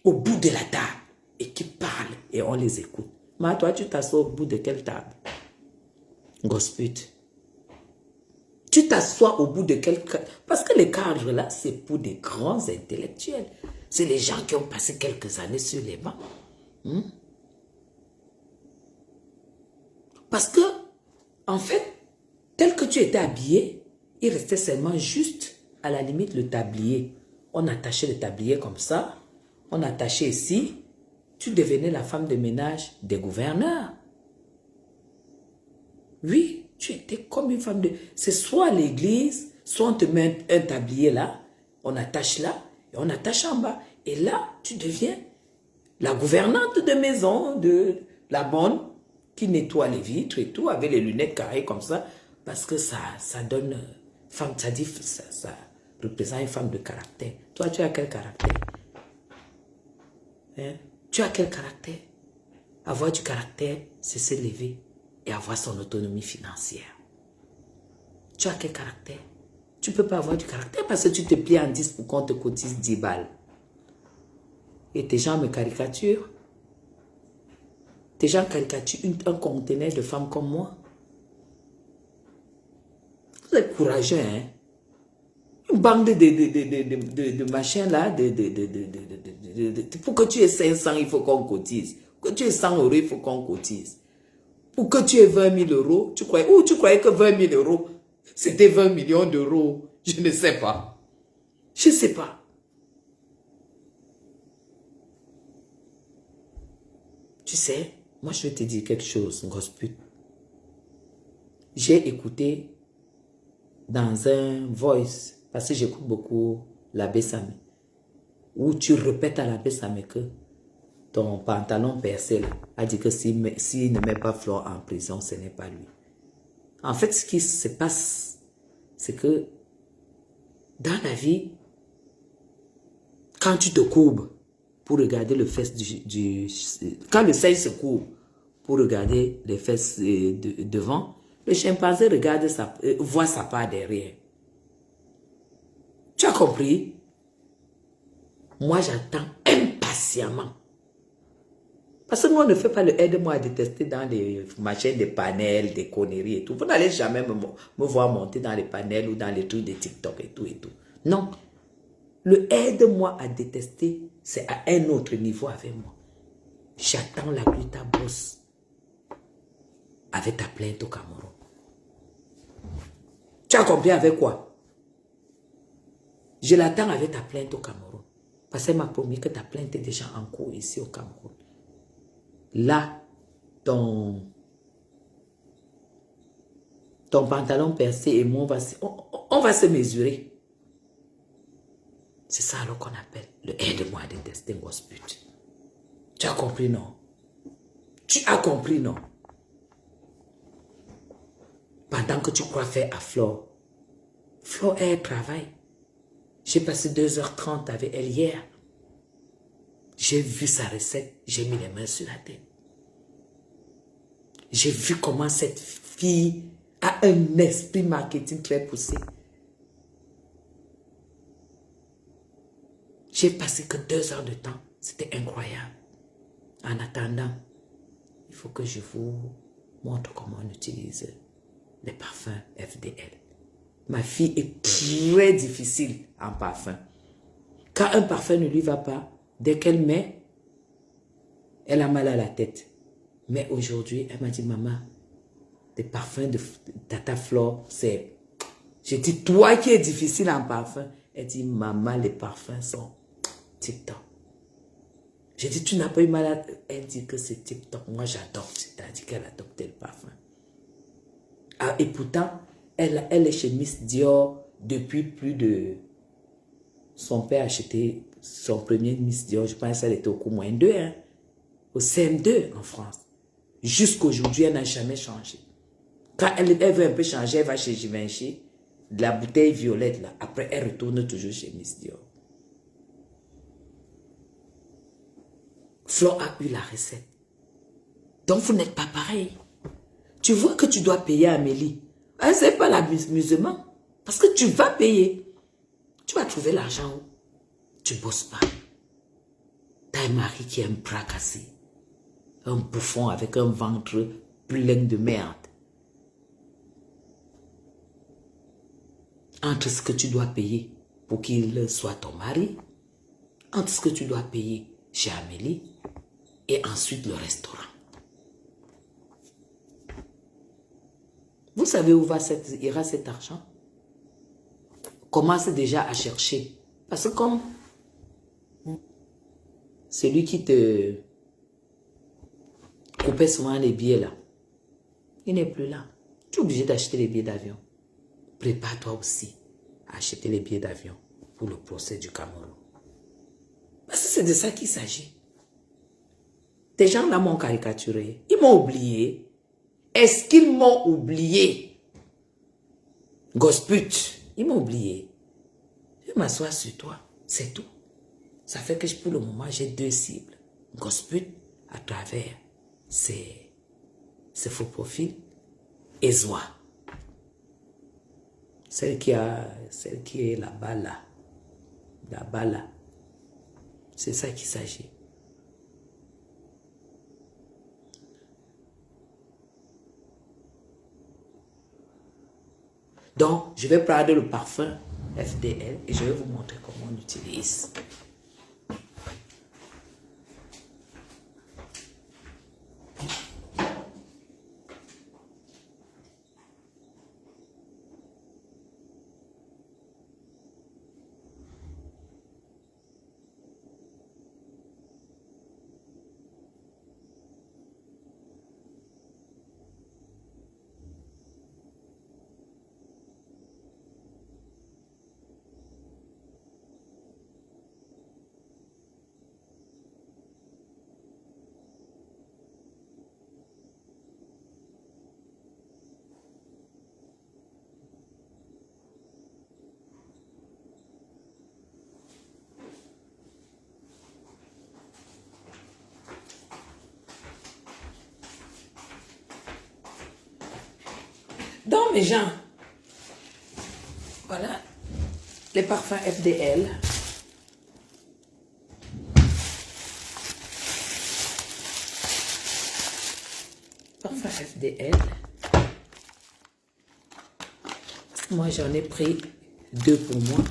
au bout de la table et qui parlent et on les écoute. Mais toi, tu t'assois au bout de quelle table? Gospel. Tu t'assois au bout de quel... Parce que les cadres là, c'est pour des grands intellectuels. C'est les gens qui ont passé quelques années sur les bancs. Parce que, en fait, tel que tu étais habillé, il restait seulement juste, à la limite, le tablier. On attachait le tablier comme ça. On attachait ici. Tu devenais la femme de ménage des gouverneurs. Oui, tu étais comme une femme de... C'est soit l'église, soit on te met un tablier là, on attache là, et on attache en bas. Et là, tu deviens la gouvernante de maison, de la bonne, qui nettoie les vitres et tout, avec les lunettes carrées comme ça, parce que ça donne... Femme, ça dit, ça représente une femme de caractère. Toi, tu as quel caractère? Hein? Tu as quel caractère? Avoir du caractère, c'est se lever et avoir son autonomie financière. Tu as quel caractère? Tu ne peux pas avoir du caractère parce que tu te plies en 10 pour qu'on te cotise 10 balles. Et tes gens me caricaturent. Tes gens caricaturent un conteneur de femmes comme moi. Vous êtes courageux, hein? Une bande de machins là, pour que tu aies 500, il faut qu'on cotise. Pour que tu aies 100 euros, il faut qu'on cotise. Pour que tu aies 20 000 euros, tu croyais que 20 000 euros, c'était 20 millions d'euros? Je ne sais pas. Je ne sais pas. Tu sais, moi je vais te dire quelque chose, gospel. J'ai écouté dans un voice, parce que j'écoute beaucoup l'abbé Samé, où tu répètes à l'abbé Samé que ton pantalon percé là, a dit que s'il ne met pas Flore en prison, ce n'est pas lui. En fait, ce qui se passe, c'est que dans la vie, quand tu te courbes pour regarder le fesse quand le sein se courbe pour regarder les fesses devant, le chimpanzé regarde voit sa part derrière. Tu as compris? Moi, j'attends impatiemment. Parce que nous, on ne fait pas le aide-moi à détester dans les machins des panels, des conneries et tout. Vous n'allez jamais me voir monter dans les panels ou dans les trucs de TikTok et tout et tout. Non. Le aide-moi à détester, c'est à un autre niveau avec moi. J'attends la pluie ta bosse avec ta plainte au Cameroun. Tu as compris avec quoi? Je l'attends avec ta plainte au Cameroun. Parce qu'elle m'a promis que ta plainte est déjà en cours ici au Cameroun. Là, ton pantalon percé et moi, on va se mesurer. C'est ça alors qu'on appelle le aide-moi à détester gospel. Tu as compris, non? Tu as compris, non? Pendant que tu crois faire à Flore, Flore, elle travaille. J'ai passé 2h30 avec elle hier. J'ai vu sa recette, j'ai mis les mains sur la tête. J'ai vu comment cette fille a un esprit marketing très poussé. J'ai passé que 2 heures de temps. C'était incroyable. En attendant, il faut que je vous montre comment on utilise les parfums FDL. Ma fille est très difficile en parfum. Quand un parfum ne lui va pas, dès qu'elle met, elle a mal à la tête. Mais aujourd'hui, elle m'a dit, maman, les parfums de Tata Flore, c'est... J'ai dit, toi qui es difficile en parfum. Elle dit, maman, les parfums sont tip-top. J'ai dit, tu n'as pas eu mal à... Elle dit que c'est tip-top. Moi, j'adore. C'est-à-dire qu'elle adoptait le parfum. Ah, et pourtant, elle est chez Miss Dior depuis plus de... Son père a acheté son premier Miss Dior. Je pense qu'elle était au cours moins 2, hein, au CM2 en France. Jusqu'aujourd'hui, elle n'a jamais changé. Quand elle veut un peu changer, elle va chez Givenchy. De la bouteille violette, là. Après, elle retourne toujours chez Miss Dior. Flore a eu la recette. Donc, vous n'êtes pas pareil. Tu vois que tu dois payer Amélie. Hein, ce n'est pas l'amusement. Parce que tu vas payer. Tu vas trouver l'argent où tu ne bosses pas. Ta un mari qui a un bras cassé. Un bouffon avec un ventre plein de merde. Entre ce que tu dois payer pour qu'il soit ton mari, entre ce que tu dois payer chez Amélie et ensuite le restaurant. Vous savez où ira cet argent? Commence déjà à chercher. Parce que comme celui qui te coupait souvent les billets là, il n'est plus là. Tu es obligé d'acheter les billets d'avion. Prépare-toi aussi à acheter les billets d'avion pour le procès du Cameroun. Parce que c'est de ça qu'il s'agit. Des gens là m'ont caricaturé. Ils m'ont oublié. Est-ce qu'ils m'ont oublié? Gosput, ils m'ont oublié. Je m'assois sur toi, c'est tout. Ça fait que pour le moment, j'ai 2 cibles. Gosput à travers ses faux profils et Zoa. Celle qui est là-bas là. Là-bas là. C'est ça qu'il s'agit. Donc, je vais prendre le parfum FDL et je vais vous montrer comment on l'utilise. Donc, mes gens, voilà les parfums FDL. Parfum FDL. Moi, j'en ai pris 2 pour moi.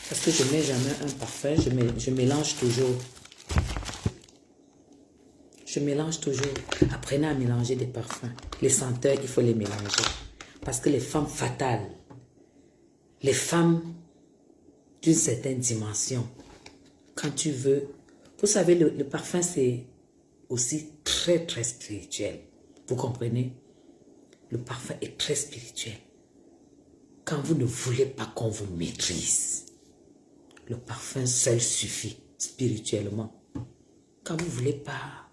Parce que je ne mets jamais un parfum. Je mélange toujours. Je mélange toujours. Apprenez à mélanger des parfums. Les senteurs, il faut les mélanger. Parce que les femmes fatales, les femmes d'une certaine dimension, quand tu veux... Vous savez, le parfum, c'est aussi très, très spirituel. Vous comprenez? Le parfum est très spirituel. Quand vous ne voulez pas qu'on vous maîtrise, le parfum seul suffit spirituellement. Quand vous ne voulez pas,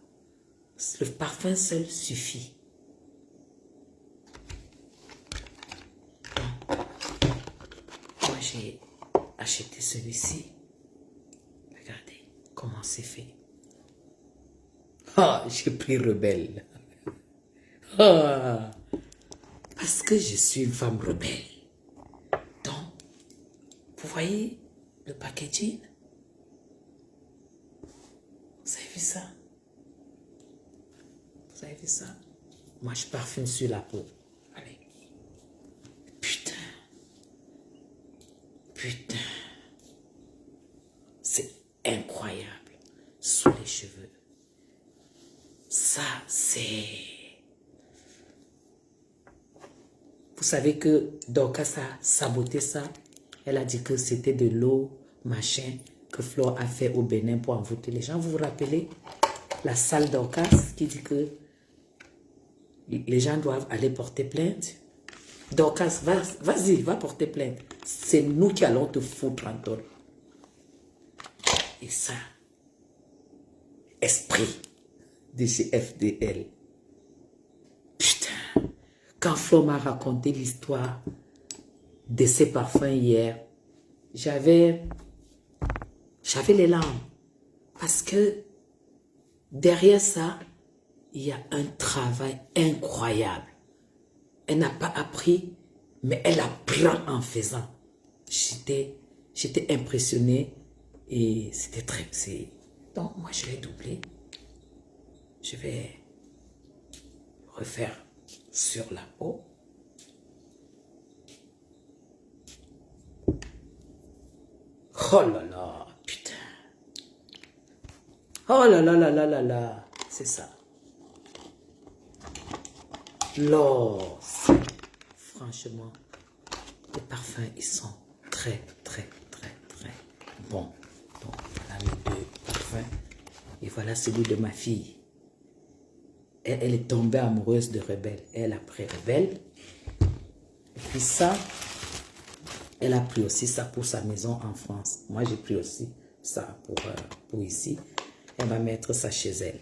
le parfum seul suffit. Moi, j'ai acheté celui-ci. Regardez comment c'est fait. Ah, j'ai pris rebelle. Ah, parce que je suis une femme rebelle. Donc, vous voyez le packaging? Vous avez vu ça? Vous avez vu ça? Moi, je parfume sur la peau. Allez. Putain. Putain. C'est incroyable. Sous les cheveux. Ça, c'est... Vous savez que Dorcas a saboté ça. Elle a dit que c'était de l'eau, machin, que Flore a fait au Bénin pour envoûter les gens. Vous vous rappelez? La salle Dorcas qui dit que les gens doivent aller porter plainte. Dorcas, vas-y, va porter plainte. C'est nous qui allons te foutre en tôle. Et ça, esprit de chez FDL. Putain, quand Flo m'a raconté l'histoire de ses parfums hier, j'avais les larmes. Parce que derrière ça, il y a un travail incroyable. Elle n'a pas appris, mais elle apprend en faisant. J'étais impressionné et c'était très... Donc, moi, je vais doubler. Je vais refaire sur la peau. Oh là là, putain. Oh là là là là là là. C'est ça. L'or. Franchement, les parfums, ils sont très, très, très, très bons. Donc, voilà mes deux parfums. Et voilà celui de ma fille. Elle est tombée amoureuse de Rebelle. Elle a pris Rebelle. Et puis ça, elle a pris aussi ça pour sa maison en France. Moi, j'ai pris aussi ça pour ici. Elle va mettre ça chez elle.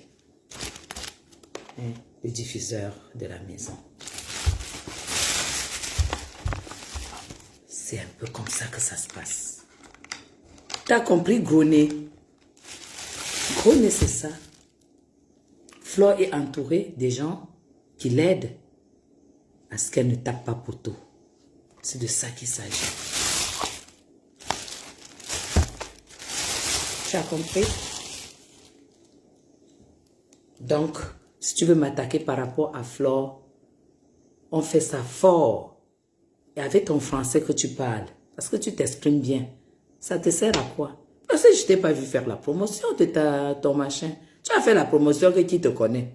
Hein, le diffuseur de la maison. C'est un peu comme ça que ça se passe. T'as compris, gros nez? Gros nez, c'est ça. Flore est entourée des gens qui l'aident à ce qu'elle ne tape pas poteau. C'est de ça qu'il s'agit. Tu as compris? Donc, si tu veux m'attaquer par rapport à Flore, on fait ça fort. Et avec ton français que tu parles, parce que tu t'exprimes bien, ça te sert à quoi? Parce que je ne t'ai pas vu faire la promotion de ton machin. Tu as fait la promotion que qui te connaît.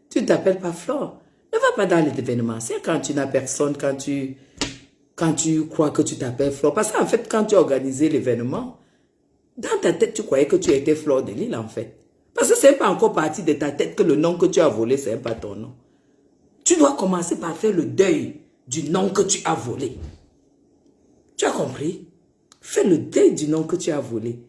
Tu ne t'appelles pas Flore. Ne va pas dans les événements. C'est quand tu n'as personne, quand tu crois que tu t'appelles Flore. Parce qu'en fait, quand tu as organisé l'événement, dans ta tête, tu croyais que tu étais Flore de Lille, en fait. Parce que ce n'est pas encore parti de ta tête que le nom que tu as volé, ce n'est pas ton nom. Tu dois commencer par faire le deuil du nom que tu as volé. Tu as compris? Fais le deuil du nom que tu as volé.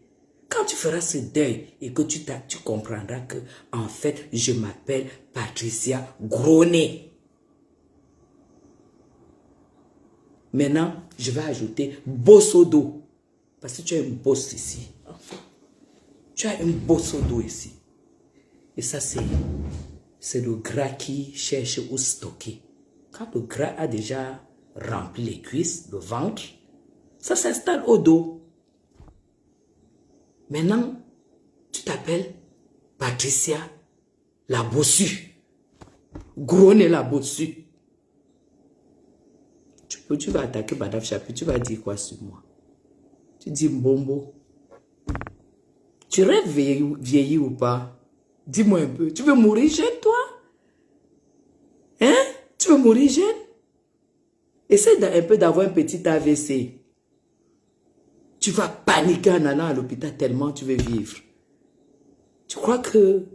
Quand tu feras ce deuil et que tu comprendras que, en fait, je m'appelle Patricia Gros-nez. Maintenant, je vais ajouter Bossodo. Parce que tu as une bosse ici. En fait. Tu as une Bossodo ici. Et ça, c'est le gras qui cherche où stocker. Quand le gras a déjà rempli les cuisses, le ventre, ça s'installe au dos. Maintenant, tu t'appelles Patricia la bossue. Gros-nez la bossue. Tu vas attaquer Madame Chapuis, tu vas dire quoi sur moi? Tu dis Mbombo. Tu rêves vieilli ou pas? Dis-moi un peu. Tu veux mourir jeune, toi? Hein? Tu veux mourir jeune? Essaie un peu d'avoir un petit AVC. Tu vas paniquer en allant à l'hôpital tellement tu veux vivre. Tu crois que,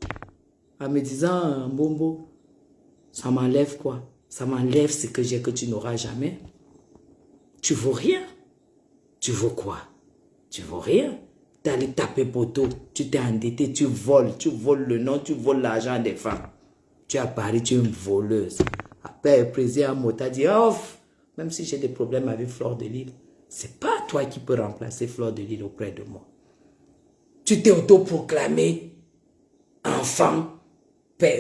en me disant, Mbombo, ça m'enlève quoi? Ça m'enlève ce que j'ai que tu n'auras jamais. Tu vaux rien. Tu vaux quoi? Tu vaux rien. Tu es allé taper poteau, tu t'es endetté, tu voles le nom, tu voles l'argent des femmes. Tu es à Paris, tu es une voleuse. Après, le président Mota dit, oh, même si j'ai des problèmes avec Flore de Lille, c'est pas toi qui peux remplacer Flore de Lille auprès de moi. Tu t'es autoproclamé enfant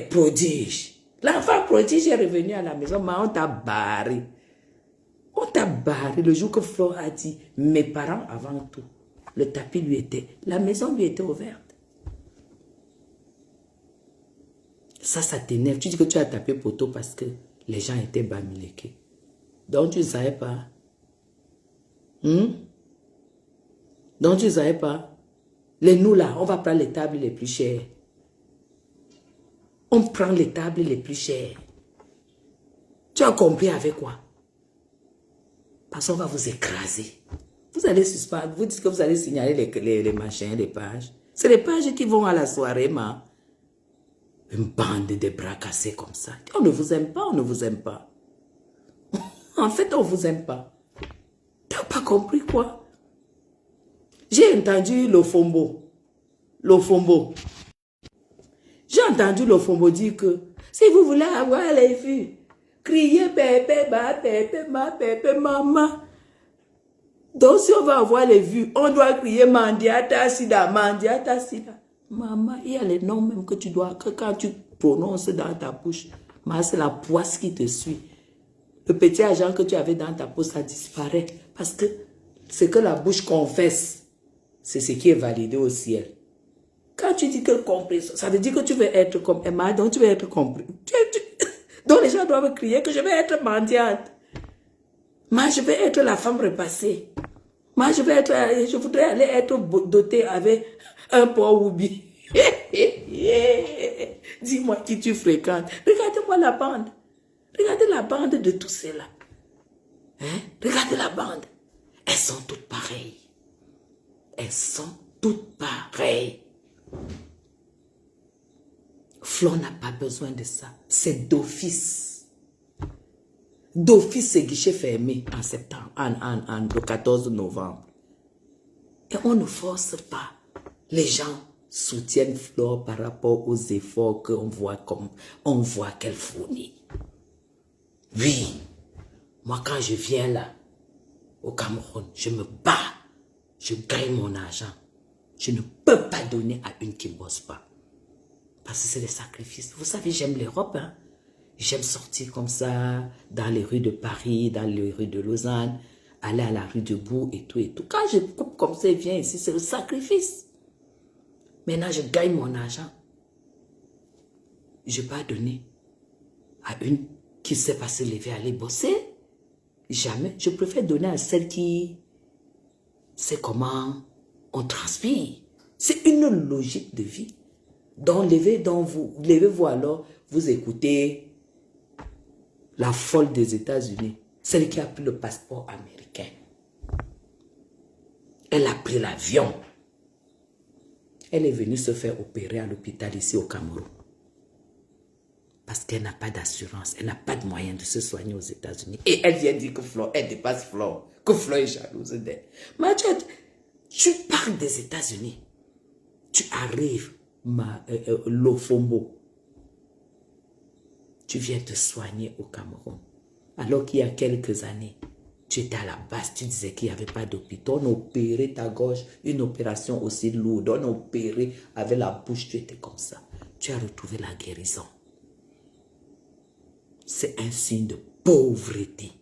prodige. L'enfant prodige est revenu à la maison, mais on t'a barré. On t'a barré le jour que Flore a dit, mes parents avant tout. Le tapis lui était, la maison lui était ouverte. Ça t'énerve. Tu dis que tu as tapé poteau parce que les gens étaient bamilekés. Donc tu ne savais pas. Donc tu ne savais pas. Nous là, on va prendre les tables les plus chères. On prend les tables les plus chères. Tu as compris avec quoi? Parce qu'on va vous écraser. Vous allez suspendre, vous dites que vous allez signaler les machins, les pages. C'est les pages qui vont à la soirée, ma. Une bande de bras cassés comme ça. On ne vous aime pas, on ne vous aime pas. En fait, on ne vous aime pas. T'as pas compris quoi? J'ai entendu Lofombo. J'ai entendu Lofombo dire que si vous voulez avoir les vues, criez pépé, ma pépé, maman. Donc, si on va avoir les vues, on doit crier Mandiata Sida, Mandiata Sida. Maman, il y a les noms même que tu dois, que quand tu prononces dans ta bouche, c'est la poisse qui te suit. Le petit argent que tu avais dans ta poche, ça disparaît. Parce que ce que la bouche confesse, c'est ce qui est validé au ciel. Quand Quand tu dis que compris, ça veut dire que tu veux être comme Emma, donc tu veux être compris. Donc les gens doivent crier que je vais être mendiante. Moi, je vais être la femme repassée. Moi, je voudrais aller être dotée avec un port Woubi. Dis-moi qui tu fréquentes. Regardez-moi la bande. Regardez la bande de tous ceux-là. Hein? Regardez la bande. Elles sont toutes pareilles. Elles sont toutes pareilles. Flo n'a pas besoin de ça. C'est d'office. D'office, c'est guichet fermé en septembre, le 14 novembre. Et on ne force pas. Les gens soutiennent Flore par rapport aux efforts qu'on voit qu'elle fournit. Oui, moi quand je viens là, au Cameroun, je me bats, je gagne mon argent. Je ne peux pas donner à une qui ne bosse pas. Parce que c'est des sacrifices. Vous savez, j'aime l'Europe, hein. J'aime sortir comme ça, dans les rues de Paris, dans les rues de Lausanne, aller à la rue de Bourg et tout et tout. Quand je coupe comme ça et viens ici, c'est le sacrifice. Maintenant, je gagne mon argent. Je ne vais pas donner à une qui ne sait pas se lever, aller bosser. Jamais. Je préfère donner à celle qui sait comment on transpire. C'est une logique de vie. Donc, levez-vous alors, vous écoutez la folle des États-Unis, celle qui a pris le passeport américain. Elle a pris l'avion. Elle est venue se faire opérer à l'hôpital ici au Cameroun. Parce qu'elle n'a pas d'assurance, elle n'a pas de moyen de se soigner aux États-Unis. Et elle vient dire que Flo, elle dépasse Flo, que Flo est jalouse d'elle. Mais tu parles des États-Unis. Tu arrives, Lofombo. Tu viens te soigner au Cameroun. Alors qu'il y a quelques années, tu étais à la base, tu disais qu'il n'y avait pas d'hôpital. On opérait ta gorge, une opération aussi lourde. On opérait avec la bouche, tu étais comme ça. Tu as retrouvé la guérison. C'est un signe de pauvreté.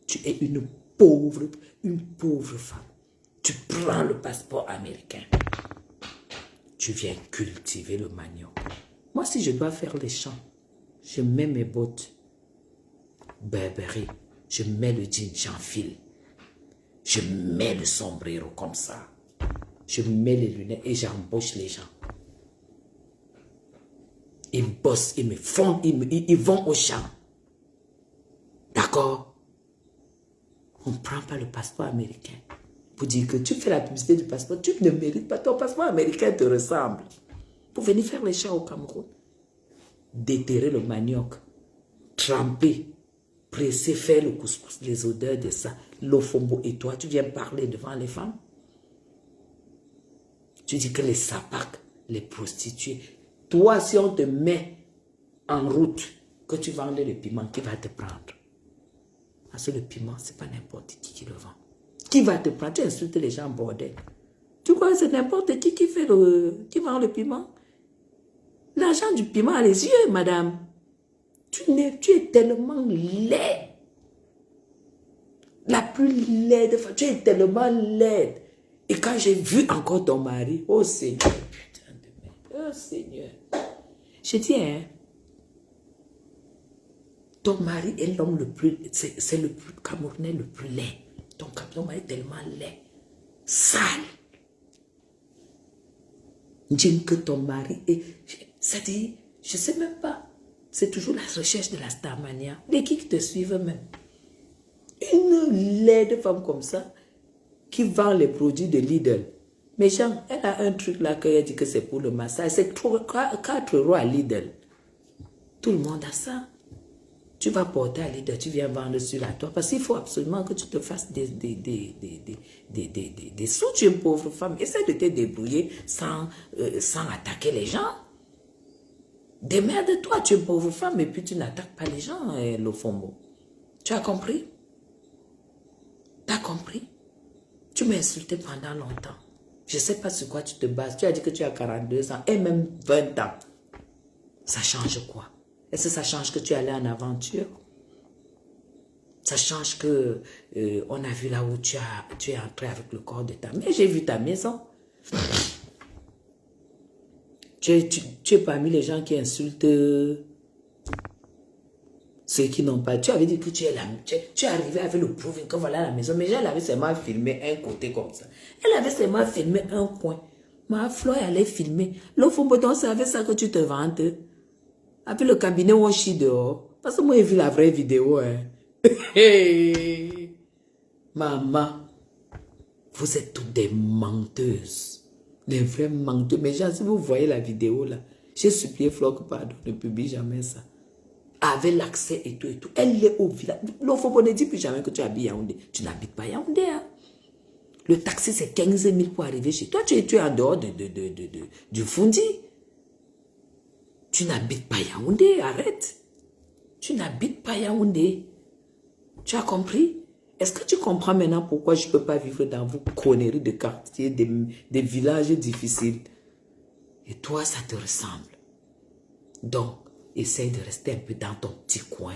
Tu es une pauvre femme. Tu prends le passeport américain. Tu viens cultiver le manioc. Moi, si je dois faire les champs, je mets mes bottes Burberry, je mets le jean, j'enfile. Je mets le sombrero comme ça. Je mets les lunettes et j'embauche les gens. Ils bossent, ils vont au champ. D'accord? On ne prend pas le passeport américain. Pour dire que tu fais la publicité du passeport, tu ne mérites pas. Ton passeport américain te ressemble. Pour venir faire les champs au Cameroun. Déterrer le manioc. Tremper. Presser, faire le couscous, les odeurs de ça. L'ofombo. Et toi, tu viens parler devant les femmes. Tu dis que les sapacs, les prostituées. Toi, si on te met en route, que tu vends le piment, qui va te prendre? Parce que le piment, ce n'est pas n'importe qui le vend. Qui va te prendre? Tu insultes les gens en bordel. Tu crois que c'est n'importe qui vend le piment? L'argent du piment a les yeux, madame. Tu es tellement laide. La plus laide. Tu es tellement laide. Et quand j'ai vu encore ton mari, oh Seigneur, putain de merde, oh Seigneur. Je dis, hein, ton mari est l'homme le plus, c'est le plus Camerounais le plus laid. Ton mari est tellement laid, sale. Dis que ton mari est, c'est-à-dire, je ne sais même pas. C'est toujours la recherche de la starmania. Les qui te suivent même. Une laide femme comme ça, qui vend les produits de Lidl. Mais Jean, elle a un truc là qu'elle dit que c'est pour le massage. C'est 4 euros à Lidl. Tout le monde a ça. Tu vas porter à Lidl, tu viens vendre sur la toile. Parce qu'il faut absolument que tu te fasses des sous. Tu es une pauvre femme. Essaie de te débrouiller sans attaquer les gens. Démerde-toi, tu es une pauvre femme et puis tu n'attaques pas les gens, Lofombo. Tu as compris? Tu as compris? Tu m'as insulté pendant longtemps. Je ne sais pas sur quoi tu te bases. Tu as dit que tu as 42 ans et même 20 ans. Ça change quoi? Est-ce que ça change que tu es allé en aventure? Ça change que on a vu là où tu es entré avec le corps de ta mère. J'ai vu ta maison. Tu es parmi les gens qui insultent ceux qui n'ont pas. Tu avais dit que tu es arrivé avec le proving que voilà la maison. Mais elle avait seulement filmé un côté comme ça. Elle avait seulement filmé un coin. Ma Flo allait filmer. L'autre bouton, c'est avec ça que tu te vantes. Avec le cabinet où on chie dehors. Parce que moi, j'ai vu la vraie vidéo. Hein. Maman, vous êtes toutes des menteuses. Des vraies menteuses. Mais genre, si vous voyez la vidéo là, j'ai supplié Flo que pardon, ne publie jamais ça. Avec l'accès et tout et tout. Elle est au village. L'Ophobo ne dit plus jamais que tu habites Yaoundé. Tu n'habites pas Yaoundé. Hein? Le taxi, c'est 15 000 pour arriver chez toi. Tu es en dehors du Fundi. Tu n'habites pas Yaoundé. Arrête. Tu n'habites pas Yaoundé. Tu as compris? Est-ce que tu comprends maintenant pourquoi je ne peux pas vivre dans vos conneries de quartier, des villages difficiles? Et toi, ça te ressemble. Donc, essaye de rester un peu dans ton petit coin.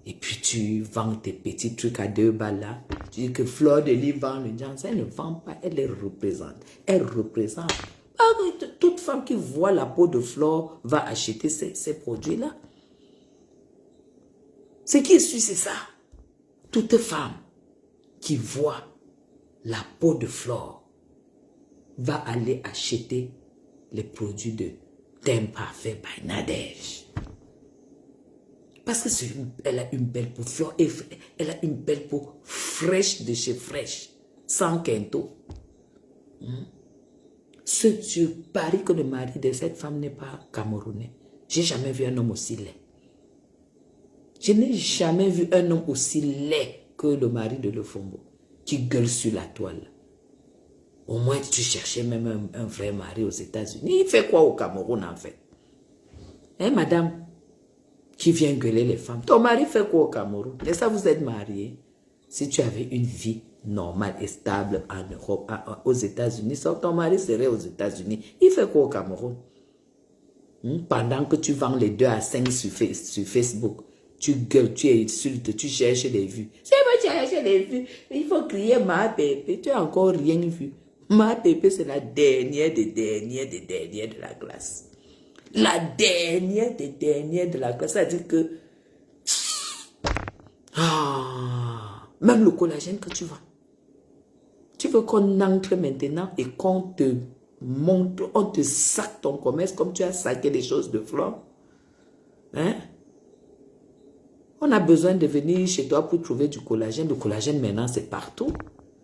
Et puis tu vends tes petits trucs à 2 balles là. Tu dis que Fleur de Lys vend le Jans. Elle ne vend pas, elle les représente. Elle représente. Toute femme qui voit la peau de Fleur va acheter ces produits-là. Ce qui suit, c'est ça. Toute femme qui voit la peau de Fleur va aller acheter les produits de Thème Parfait by Nadège. Parce que elle a une belle peau Fleur, elle a une belle peau fraîche de chez fraîche, sans quinto. Je parie que le mari de cette femme n'est pas camerounais. J'ai jamais vu un homme aussi laid. Je n'ai jamais vu un homme aussi laid que le mari de Lefombo, qui gueule sur la toile. Au moins, tu cherchais même un vrai mari aux États-Unis. Il fait quoi au Cameroun, en fait? Hein, madame, qui vient gueuler les femmes. Ton mari fait quoi au Cameroun? Et ça, vous êtes mariés. Si tu avais une vie normale et stable en Europe, aux États-Unis, ton mari serait aux États-Unis. Il fait quoi au Cameroun? Pendant que tu vends les 2 à 5 sur Facebook, tu gueules, tu insultes, tu cherches des vues. C'est pas chercher des vues. Il faut crier ma pépé. Tu n'as encore rien vu. Ma pépé, c'est la dernière des dernières de la classe. La dernière des dernières de la classe. C'est-à-dire que même le collagène que tu vends. Tu veux qu'on entre maintenant et qu'on te montre, on te saque ton commerce comme tu as saqué des choses de Fleur. Hein? On a besoin de venir chez toi pour trouver du collagène. Le collagène maintenant c'est partout.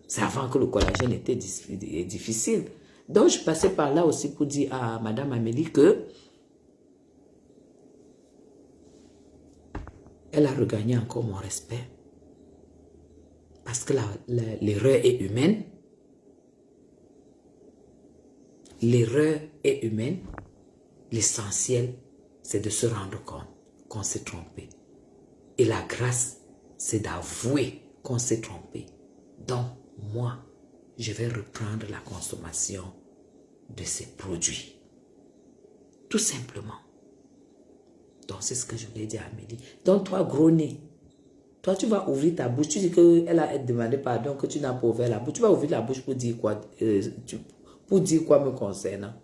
C'est avant que le collagène était difficile. Donc je passais par là aussi pour dire à Madame Amélie que elle a regagné encore mon respect. Parce que l'erreur est humaine. L'erreur est humaine. L'essentiel, c'est de se rendre compte qu'on s'est trompé. Et la grâce, c'est d'avouer qu'on s'est trompé. Donc, moi, je vais reprendre la consommation de ces produits. Tout simplement. Donc, c'est ce que je voulais dire à Amélie. Donc, toi, gros nez, toi, tu vas ouvrir ta bouche. Tu dis qu'elle a demandé pardon, que tu n'as pas ouvert la bouche. Tu vas ouvrir la bouche pour dire quoi, pour dire quoi me concernant.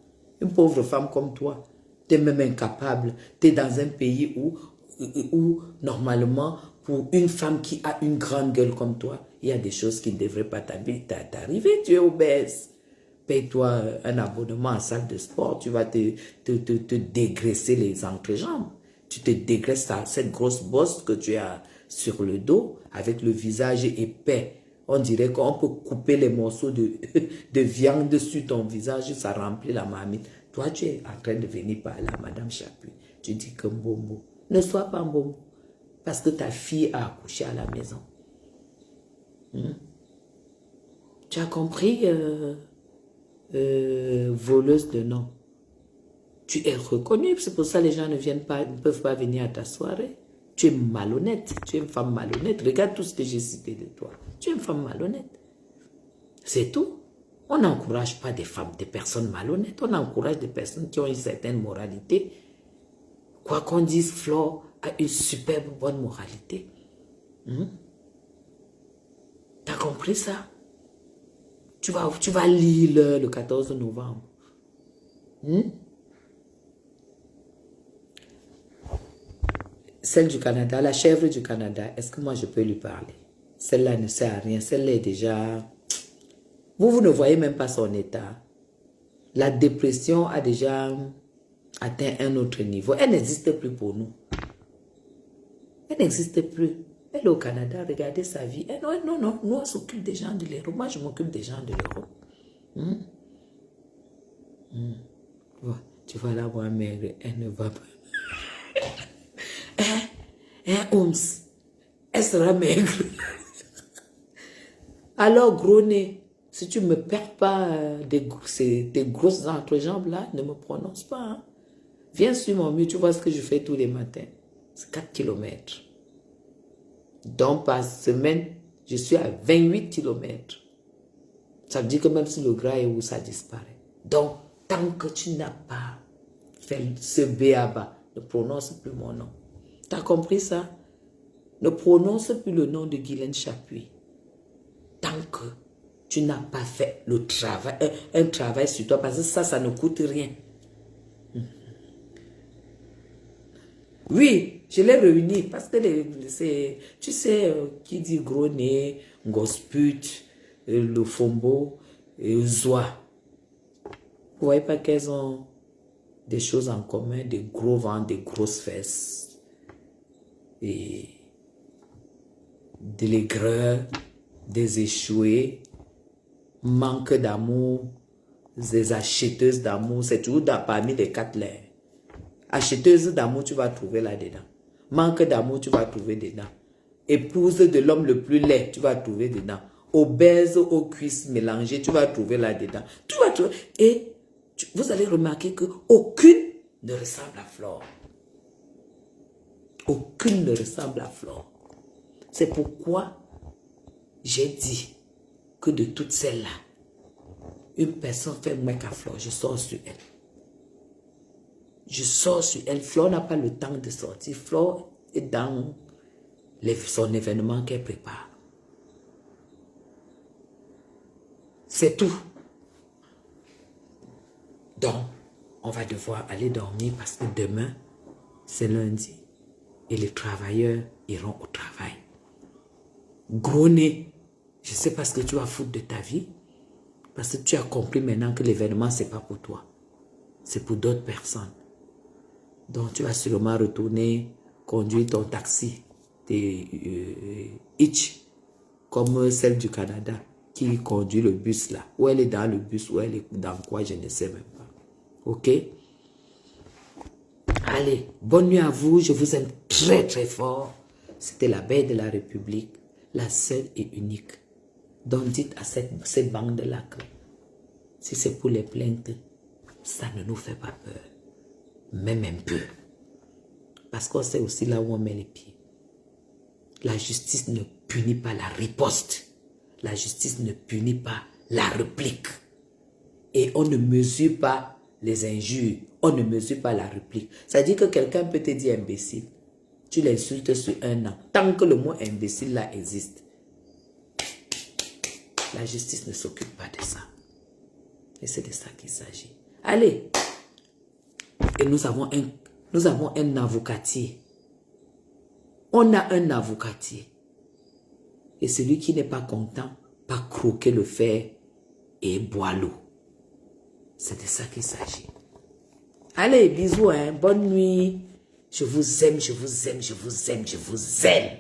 Une pauvre femme comme toi, tu es même incapable. Tu es dans un pays où, normalement, pour une femme qui a une grande gueule comme toi, il y a des choses qui ne devraient pas t'arriver. Tu es obèse. Paye-toi un abonnement en salle de sport. Tu vas te dégraisser les entrejambes. Tu te dégraisses cette grosse bosse que tu as sur le dos avec le visage épais. On dirait qu'on peut couper les morceaux de viande sur ton visage, ça remplit la marmite. Toi, tu es en train de venir parler à Madame Chapuis. Tu dis que Mbombo. Ne sois pas Mbombo. Parce que ta fille a accouché à la maison. Tu as compris, voleuse de nom. Tu es reconnue, c'est pour ça que les gens ne peuvent pas venir à ta soirée. Tu es malhonnête, tu es une femme malhonnête. Regarde tout ce que j'ai cité de toi. Tu es une femme malhonnête. C'est tout. On n'encourage pas des femmes, des personnes malhonnêtes. On encourage des personnes qui ont une certaine moralité. Quoi qu'on dise, Flore a une superbe bonne moralité. T'as compris ça? Tu vas lire le 14 novembre. Celle du Canada, la chèvre du Canada, est-ce que moi je peux lui parler? Celle-là ne sert à rien. Celle-là est déjà... Vous ne voyez même pas son état. La dépression a déjà atteint un autre niveau. Elle n'existe plus pour nous. Elle n'existe plus. Elle est au Canada, regardez sa vie. Elle, non, non, nous on s'occupe des gens de l'Europe. Moi je m'occupe des gens de l'Europe. Bon, tu vois là, moi, mère, elle ne va pas. Holmes, elle sera maigre. Alors, gros nez, si tu ne me perds pas des grosses entrejambes là, ne me prononce pas. Hein. Viens sur mon mur, tu vois ce que je fais tous les matins. C'est 4 km. Donc, par semaine, je suis à 28 km. Ça veut dire que même si le gras est où, ça disparaît. Donc, tant que tu n'as pas fait ce béaba, ne prononce plus mon nom. Tu as compris ça? Ne prononce plus le nom de Guylaine Chapuis. Tant que tu n'as pas fait le travail, un travail sur toi, parce que ça ne coûte rien. Oui, je l'ai réuni parce que tu sais, qui dit gros nez, gosput, le fombo, zoa. Vous voyez pas qu'elles ont des choses en commun, des gros ventres, des grosses fesses, et de l'aigreur, des échoués, manque d'amour, des acheteuses d'amour, c'est toujours parmi les 4 lettres. Acheteuse d'amour, tu vas trouver là-dedans. Manque d'amour, tu vas trouver dedans. Épouse de l'homme le plus laid, tu vas trouver dedans. Obèse aux cuisses mélangées, tu vas trouver là-dedans. Tu vas trouver. Et vous allez remarquer qu'aucune ne ressemble à Flore. Aucune ne ressemble à Flore. C'est pourquoi j'ai dit que de toutes celles-là, une personne fait moins qu'à Flore, je sors sur elle. Je sors sur elle. Flore n'a pas le temps de sortir. Flore est dans son événement qu'elle prépare. C'est tout. Donc, on va devoir aller dormir parce que demain, c'est lundi. Et les travailleurs iront au travail. Gros nez, je ne sais pas ce que tu vas foutre de ta vie. Parce que tu as compris maintenant que l'événement, ce n'est pas pour toi. C'est pour d'autres personnes. Donc, tu vas sûrement retourner conduire ton taxi, tes hitch, comme celle du Canada, qui conduit le bus là. Ou elle est dans le bus, ou elle est dans quoi, je ne sais même pas. Ok? Allez, bonne nuit à vous. Je vous aime très, très fort. C'était la belle de la République, la seule et unique. Donc, dites à ces bandes-là que si c'est pour les plaintes, ça ne nous fait pas peur. Même un peu. Parce qu'on sait aussi là où on met les pieds. La justice ne punit pas la riposte. La justice ne punit pas la réplique. Et on ne mesure pas les injures. On ne mesure pas la réplique. Ça dit que quelqu'un peut te dire imbécile. Tu l'insultes sur un an. Tant que le mot imbécile là existe. La justice ne s'occupe pas de ça. Et c'est de ça qu'il s'agit. Allez. Et nous avons un avocatier. On a un avocatier. Et celui qui n'est pas content, pas croquer le fer et boire l'eau. C'est de ça qu'il s'agit. Allez, bisous, hein. Bonne nuit. Je vous aime, je vous aime, je vous aime, je vous aime.